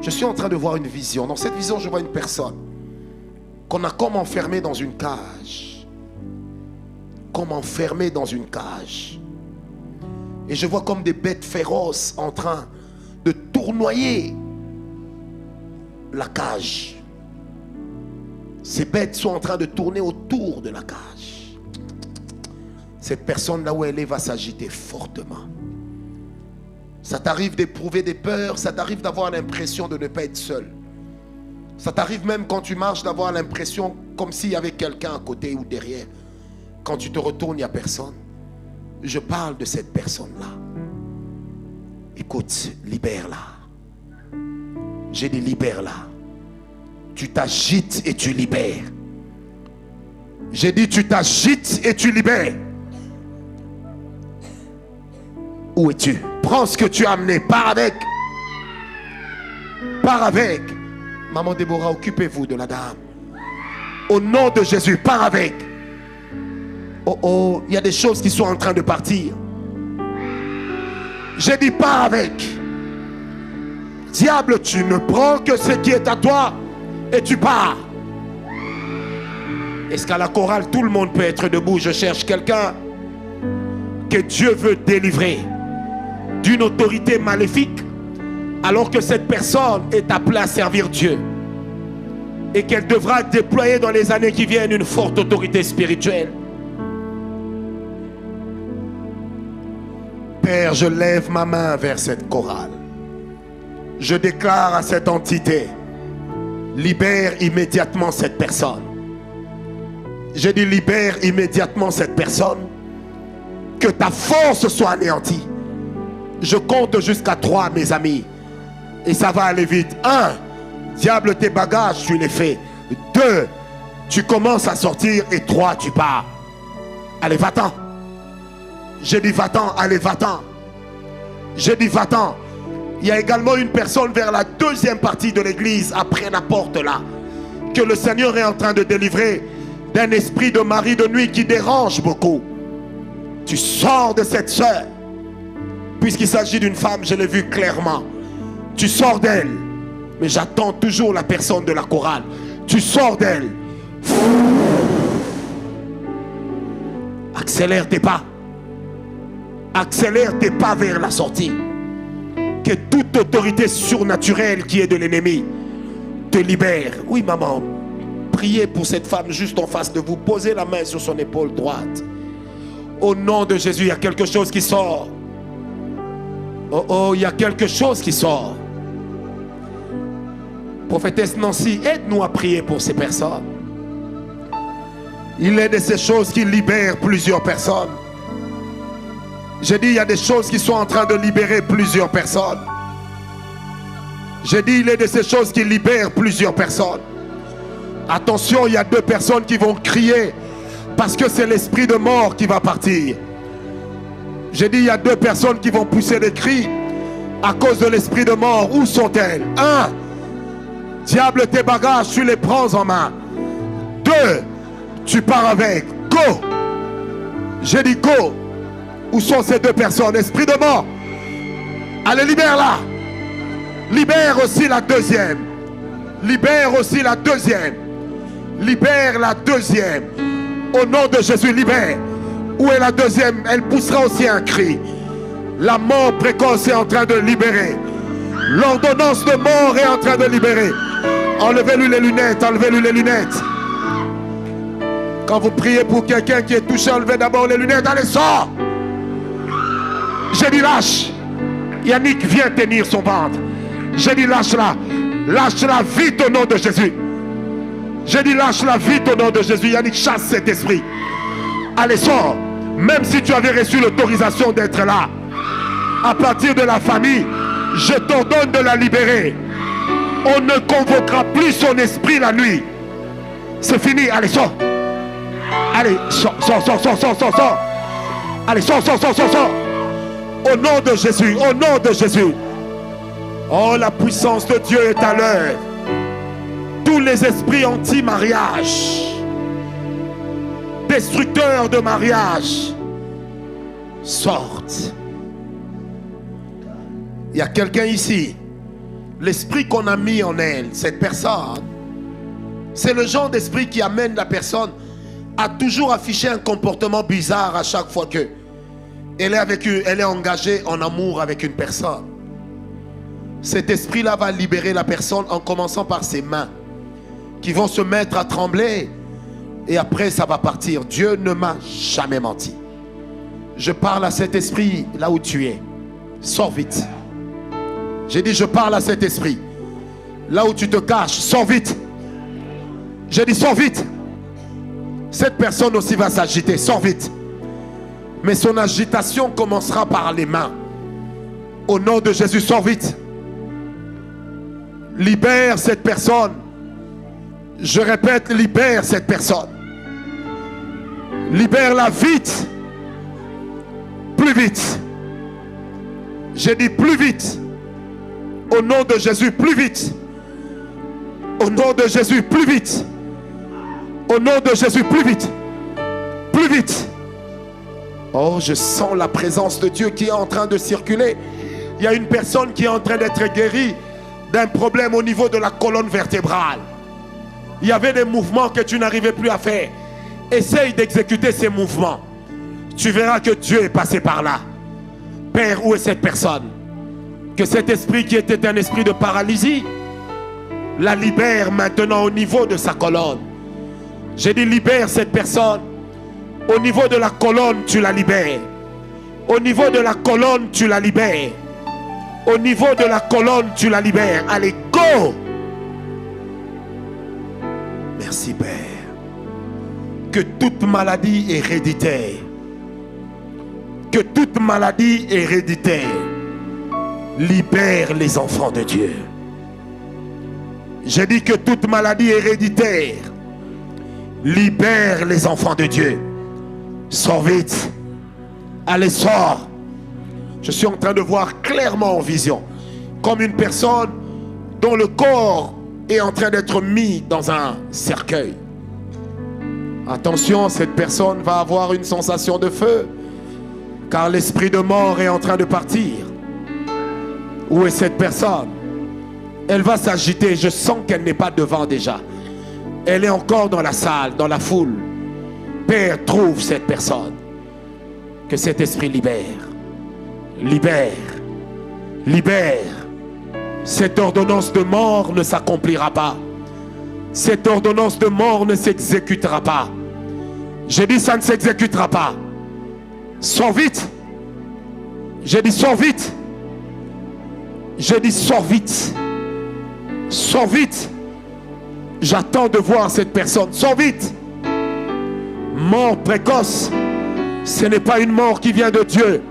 je suis en train de voir une vision. Dans cette vision, je vois une personne qu'on a comme enfermée dans une cage. Comme enfermée dans une cage. Et je vois comme des bêtes féroces en train de tournoyer la cage. Ces bêtes sont en train de tourner autour de la cage. Cette personne là où elle est va s'agiter fortement. Ça t'arrive d'éprouver des peurs, ça t'arrive d'avoir l'impression de ne pas être seul. Ça t'arrive même quand tu marches d'avoir l'impression comme s'il y avait quelqu'un à côté ou derrière. Quand tu te retournes, il n'y a personne. Je parle de cette personne-là. Écoute, libère-la. J'ai dit libère-la. Tu t'agites et tu libères. J'ai dit tu t'agites et tu libères. Où es-tu? Prends ce que tu as amené, pars avec. Pars avec. Maman Déborah, occupez-vous de la dame. Au nom de Jésus, pars avec. Oh oh, il y a des choses qui sont en train de partir. J'ai dit pars avec. Diable, tu ne prends que ce qui est à toi et tu pars. Est-ce qu'à la chorale, tout le monde peut être debout? Je cherche quelqu'un que Dieu veut délivrer d'une autorité maléfique, alors que cette personne est appelée à servir Dieu et qu'elle devra déployer dans les années qui viennent une forte autorité spirituelle. Père, je lève ma main vers cette chorale. Je déclare à cette entité, libère immédiatement cette personne. J'ai dit libère immédiatement cette personne. Que ta force soit anéantie. Je compte jusqu'à 3, mes amis. Et ça va aller vite. 1, diable, tes bagages, tu les fais. 2, tu commences à sortir. Et 3, tu pars. Allez, va-t'en. J'ai dit va-t'en, allez, va-t'en. J'ai dit va-t'en. Il y a également une personne vers la deuxième partie de l'église, après la porte là, que le Seigneur est en train de délivrer d'un esprit de mari de nuit qui dérange beaucoup. Tu sors de cette sœur. Puisqu'il s'agit d'une femme, je l'ai vu clairement. Tu sors d'elle. Mais j'attends toujours la personne de la chorale. Tu sors d'elle. Accélère tes pas. Accélère tes pas vers la sortie. Que toute autorité surnaturelle qui est de l'ennemi te libère. Oui, maman. Priez pour cette femme juste en face de vous. Posez la main sur son épaule droite. Au nom de Jésus, il y a quelque chose qui sort. Oh oh, il y a quelque chose qui sort. Prophétesse Nancy, aide-nous à prier pour ces personnes. Il est de ces choses qui libèrent plusieurs personnes. J'ai dit, il y a des choses qui sont en train de libérer plusieurs personnes. J'ai dit, il est de ces choses qui libèrent plusieurs personnes. Attention, il y a 2 personnes qui vont crier parce que c'est l'esprit de mort qui va partir. J'ai dit, il y a 2 personnes qui vont pousser des cris à cause de l'esprit de mort. Où sont-elles? 1, diable, tes bagages, tu les prends en main. 2, tu pars avec. Go! J'ai dit go! Où sont ces 2 personnes? Esprit de mort. Allez, libère-la. Libère aussi la deuxième. Libère aussi la deuxième. Libère la deuxième. Au nom de Jésus, libère. Où est la deuxième? Elle poussera aussi un cri. La mort précoce est en train de libérer. L'ordonnance de mort est en train de libérer. Enlevez-lui les lunettes. Enlevez-lui les lunettes. Quand vous priez pour quelqu'un qui est touché, enlevez d'abord les lunettes. Allez, sors. J'ai dit lâche. Yannick vient tenir son ventre. J'ai dit lâche-la. Lâche-la vite au nom de Jésus. J'ai dit lâche-la vite au nom de Jésus. Yannick, chasse cet esprit. Allez, sors. Même si tu avais reçu l'autorisation d'être là, à partir de la famille, je t'ordonne de la libérer. On ne convoquera plus son esprit la nuit. C'est fini. Allez, sors. Allez, sors. Allez, sors. Au nom de Jésus, au nom de Jésus. Oh, la puissance de Dieu est à l'œuvre. Tous les esprits anti-mariage, destructeurs de mariage, sortent. Il y a quelqu'un ici, l'esprit qu'on a mis en elle, cette personne, c'est le genre d'esprit qui amène la personne à toujours afficher un comportement bizarre à chaque fois que elle est engagée en amour avec une personne. Cet esprit-là va libérer la personne en commençant par ses mains qui vont se mettre à trembler et après ça va partir. Dieu ne m'a jamais menti. Je parle à cet esprit là où tu es. Sors vite. J'ai dit je parle à cet esprit. Là où tu te caches, sors vite. J'ai dit sors vite. Cette personne aussi va s'agiter, sors vite. Mais son agitation commencera par les mains. Au nom de Jésus, sors vite. Libère cette personne. Je répète, libère cette personne. Libère-la vite. Plus vite. J'ai dit plus vite. Au nom de Jésus, plus vite. Au nom de Jésus, plus vite. Au nom de Jésus, plus vite. Plus vite. Oh, je sens la présence de Dieu qui est en train de circuler. Il y a une personne qui est en train d'être guérie d'un problème au niveau de la colonne vertébrale. Il y avait des mouvements que tu n'arrivais plus à faire. Essaye d'exécuter ces mouvements. Tu verras que Dieu est passé par là. Père, où est cette personne? Que cet esprit qui était un esprit de paralysie la libère maintenant au niveau de sa colonne. J'ai dit libère cette personne. Au niveau de la colonne, tu la libères. Au niveau de la colonne, tu la libères. Au niveau de la colonne, tu la libères. Allez, go! Merci, Père. Que toute maladie héréditaire, que toute maladie héréditaire libère les enfants de Dieu. J'ai dit que toute maladie héréditaire libère les enfants de Dieu. Sors vite. Allez, sors. Je suis en train de voir clairement en vision, comme une personne dont le corps est en train d'être mis dans un cercueil. Attention, cette personne va avoir une sensation de feu, car l'esprit de mort est en train de partir. Où est cette personne? Elle va s'agiter. Je sens qu'elle n'est pas devant déjà. Elle est encore dans la salle, dans la foule. Père, trouve cette personne. Que cet esprit libère. Libère. Libère. Cette ordonnance de mort ne s'accomplira pas. Cette ordonnance de mort ne s'exécutera pas. J'ai dit ça ne s'exécutera pas. Sors vite. J'ai dit sors vite. J'ai dit sors vite. Sors vite. J'attends de voir cette personne. Sors vite. Mort précoce, ce n'est pas une mort qui vient de Dieu.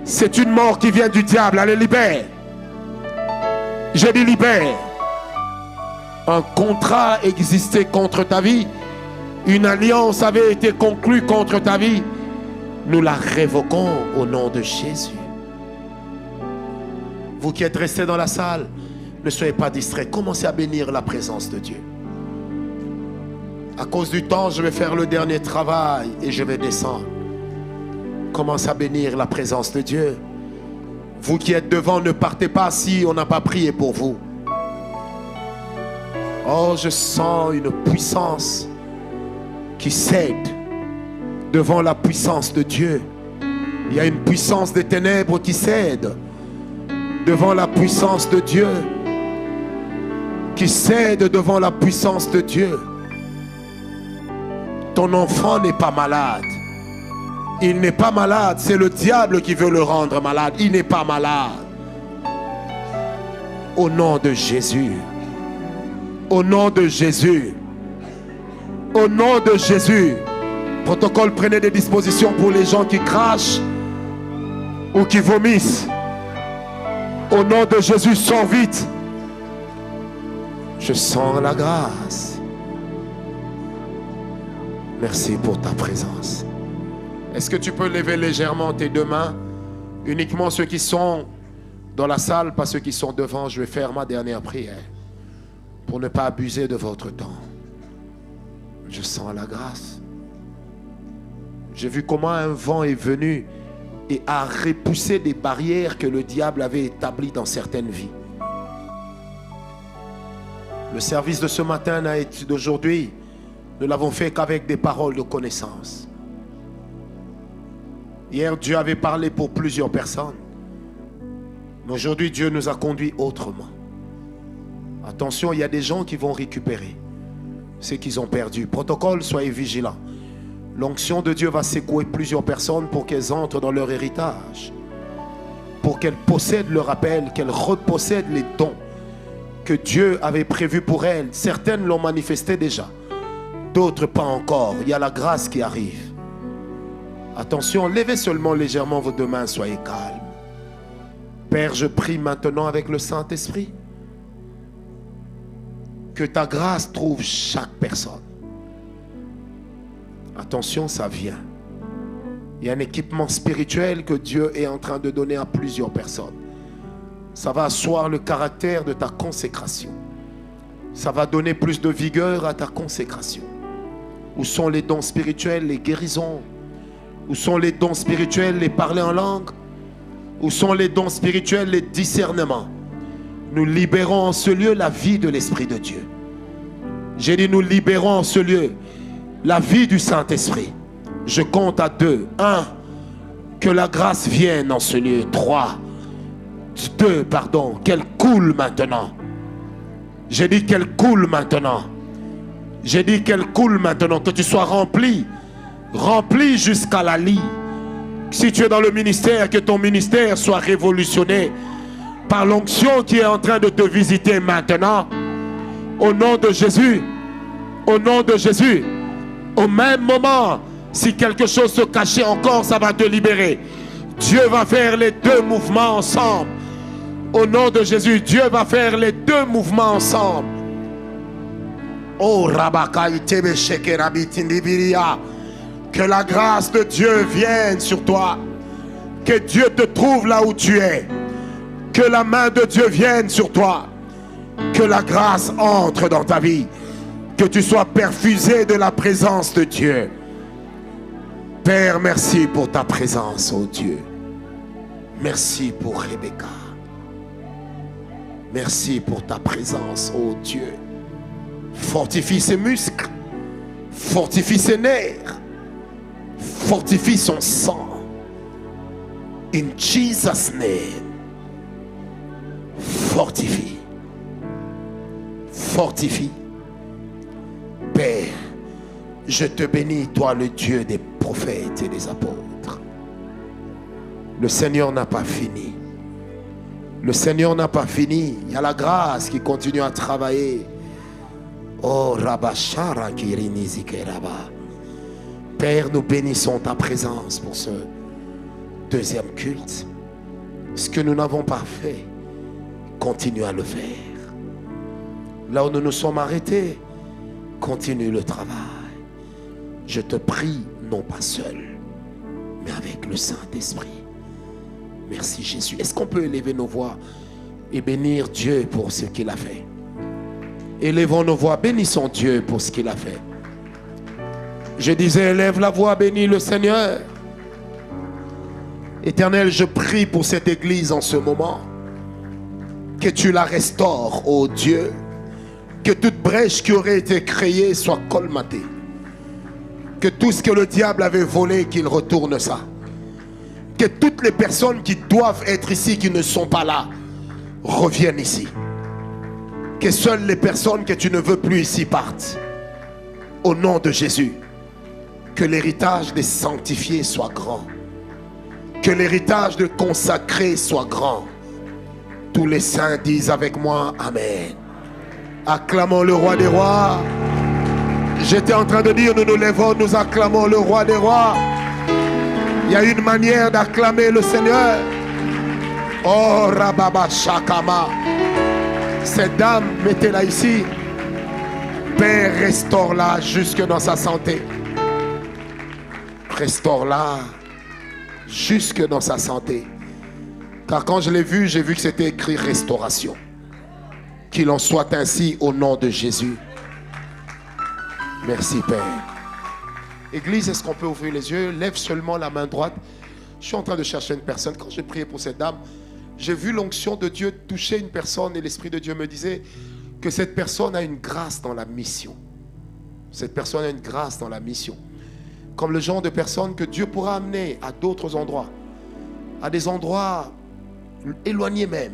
C'est une mort qui vient du diable. Allez, libère. J'ai dit libère. Un contrat existait contre ta vie. Une alliance avait été conclue contre ta vie. Nous la révoquons au nom de Jésus. Vous qui êtes restés dans la salle, ne soyez pas distraits. Commencez à bénir la présence de Dieu. À cause du temps, je vais faire le dernier travail et je vais descendre. Commencez à bénir la présence de Dieu. Vous qui êtes devant, ne partez pas si on n'a pas prié pour vous. Oh, je sens une puissance qui cède devant la puissance de Dieu. Il y a une puissance des ténèbres qui cède devant la puissance de Dieu. Qui cède devant la puissance de Dieu. Ton enfant n'est pas malade. Il n'est pas malade. C'est le diable qui veut le rendre malade. Il n'est pas malade. Au nom de Jésus. Au nom de Jésus. Au nom de Jésus. Protocole, prenez des dispositions pour les gens qui crachent ou qui vomissent. Au nom de Jésus, sors vite. Je sens la grâce. Merci pour ta présence. Est-ce que tu peux lever légèrement tes deux mains? Uniquement ceux qui sont dans la salle, pas ceux qui sont devant. Je vais faire ma dernière prière pour ne pas abuser de votre temps. Je sens la grâce. J'ai vu comment un vent est venu et a repoussé des barrières que le diable avait établies dans certaines vies. Le service de ce matin, d'aujourd'hui, nous l'avons fait qu'avec des paroles de connaissance. Hier, Dieu avait parlé pour plusieurs personnes. Mais aujourd'hui, Dieu nous a conduits autrement. Attention, il y a des gens qui vont récupérer ce qu'ils ont perdu. Protocole, soyez vigilants. L'onction de Dieu va secouer plusieurs personnes pour qu'elles entrent dans leur héritage. Pour qu'elles possèdent leur appel, qu'elles repossèdent les dons que Dieu avait prévus pour elles. Certaines l'ont manifesté déjà, d'autres pas encore. Il y a la grâce qui arrive. Attention, levez seulement légèrement vos deux mains, soyez calmes. Père, je prie maintenant avec le Saint-Esprit que ta grâce trouve chaque personne. Attention, ça vient. Il y a un équipement spirituel que Dieu est en train de donner à plusieurs personnes. Ça va asseoir le caractère de ta consécration. Ça va donner plus de vigueur à ta consécration. Où sont les dons spirituels, les guérisons? Où sont les dons spirituels, les parler en langue? Où sont les dons spirituels, les discernements? Nous libérons en ce lieu la vie de l'Esprit de Dieu. J'ai dit, nous libérons en ce lieu la vie du Saint-Esprit. Je compte à 2. 1, que la grâce vienne en ce lieu. 3, 2, pardon, qu'elle coule maintenant. J'ai dit qu'elle coule maintenant. J'ai dit qu'elle coule maintenant, que tu sois rempli. Rempli jusqu'à la lie. Si tu es dans le ministère, que ton ministère soit révolutionné par l'onction qui est en train de te visiter maintenant. Au nom de Jésus. Au nom de Jésus. Au même moment, si quelque chose se cachait encore, ça va te libérer. Dieu va faire les deux mouvements ensemble. Au nom de Jésus, Dieu va faire les deux mouvements ensemble. Oh, Rabakai Tebe Shekerabi Tindibiria. Que la grâce de Dieu vienne sur toi. Que Dieu te trouve là où tu es. Que la main de Dieu vienne sur toi. Que la grâce entre dans ta vie. Que tu sois perfusé de la présence de Dieu. Père, merci pour ta présence, oh Dieu. Merci pour Rebecca. Merci pour ta présence, oh Dieu. Fortifie ses muscles. Fortifie ses nerfs. Fortifie son sang. In Jesus' name. Fortifie. Fortifie. Père, je te bénis, toi le Dieu des prophètes et des apôtres. Le Seigneur n'a pas fini. Le Seigneur n'a pas fini. Il y a la grâce qui continue à travailler. Oh, Rabashara Kirinizike Rabba. Père, nous bénissons ta présence pour ce deuxième culte. Ce que nous n'avons pas fait, continue à le faire. Là où nous nous sommes arrêtés, continue le travail. Je te prie, non pas seul, mais avec le Saint-Esprit. Merci Jésus. Est-ce qu'on peut élever nos voix et bénir Dieu pour ce qu'il a fait? Élevons nos voix, bénissons Dieu pour ce qu'il a fait. Je disais, élève la voix, bénis le Seigneur. Éternel, je prie pour cette église en ce moment. Que tu la restaures, ô Dieu. Que toute brèche qui aurait été créée soit colmatée. Que tout ce que le diable avait volé, qu'il retourne ça. Que toutes les personnes qui doivent être ici, qui ne sont pas là, reviennent ici. Que seules les personnes que tu ne veux plus ici partent. Au nom de Jésus. Que l'héritage des sanctifiés soit grand. Que l'héritage des consacrés soit grand. Tous les saints disent avec moi, Amen. Acclamons le roi des rois. J'étais en train de dire, nous nous levons, nous acclamons le roi des rois. Il y a une manière d'acclamer le Seigneur. Oh, Rababa Shakama. Cette dame, mettez-la ici. Père, restaure-la jusque dans sa santé. Restaure-la jusque dans sa santé. Car quand je l'ai vu, j'ai vu que c'était écrit restauration. Qu'il en soit ainsi au nom de Jésus. Merci Père. Église, est-ce qu'on peut ouvrir les yeux? Lève seulement la main droite. Je suis en train de chercher une personne. Quand j'ai prié pour cette dame, j'ai vu l'onction de Dieu toucher une personne et l'Esprit de Dieu me disait que cette personne a une grâce dans la mission. Cette personne a une grâce dans la mission. Comme le genre de personne que Dieu pourra amener à d'autres endroits. À des endroits éloigné même.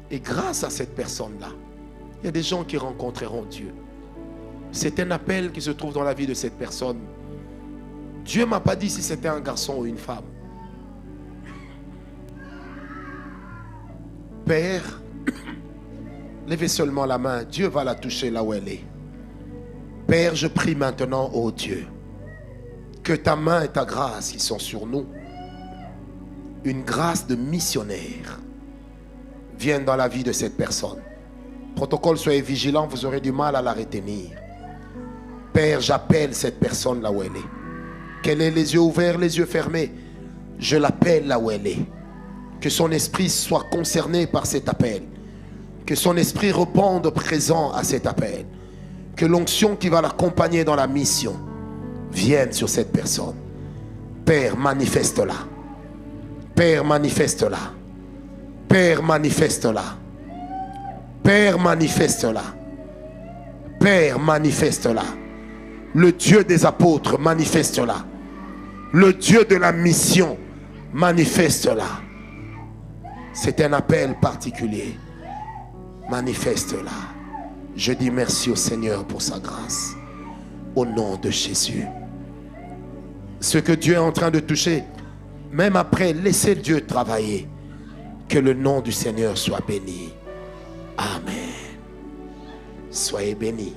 Et grâce à cette personne-là, il y a des gens qui rencontreront Dieu. C'est un appel qui se trouve dans la vie de cette personne. Dieu ne m'a pas dit si c'était un garçon ou une femme. Père, levez seulement la main. Dieu va la toucher là où elle est. Père, je prie maintenant, ô Dieu, que ta main et ta grâce qui sont sur nous, une grâce de missionnaire, viennent dans la vie de cette personne. Protocole, soyez vigilants, vous aurez du mal à la retenir. Père, j'appelle cette personne là où elle est. Qu'elle ait les yeux ouverts, les yeux fermés. Je l'appelle là où elle est. Que son esprit soit concerné par cet appel. Que son esprit réponde présent à cet appel. Que l'onction qui va l'accompagner dans la mission vienne sur cette personne. Père, manifeste-la. Père, manifeste-la. Père, manifeste-la. Père, manifeste-la. Père, manifeste-la. Le Dieu des apôtres, manifeste-la. Le Dieu de la mission, manifeste-la. C'est un appel particulier. Manifeste-la. Je dis merci au Seigneur pour sa grâce. Au nom de Jésus. Ce que Dieu est en train de toucher, même après, laissez Dieu travailler. Que le nom du Seigneur soit béni. Amen. Soyez bénis.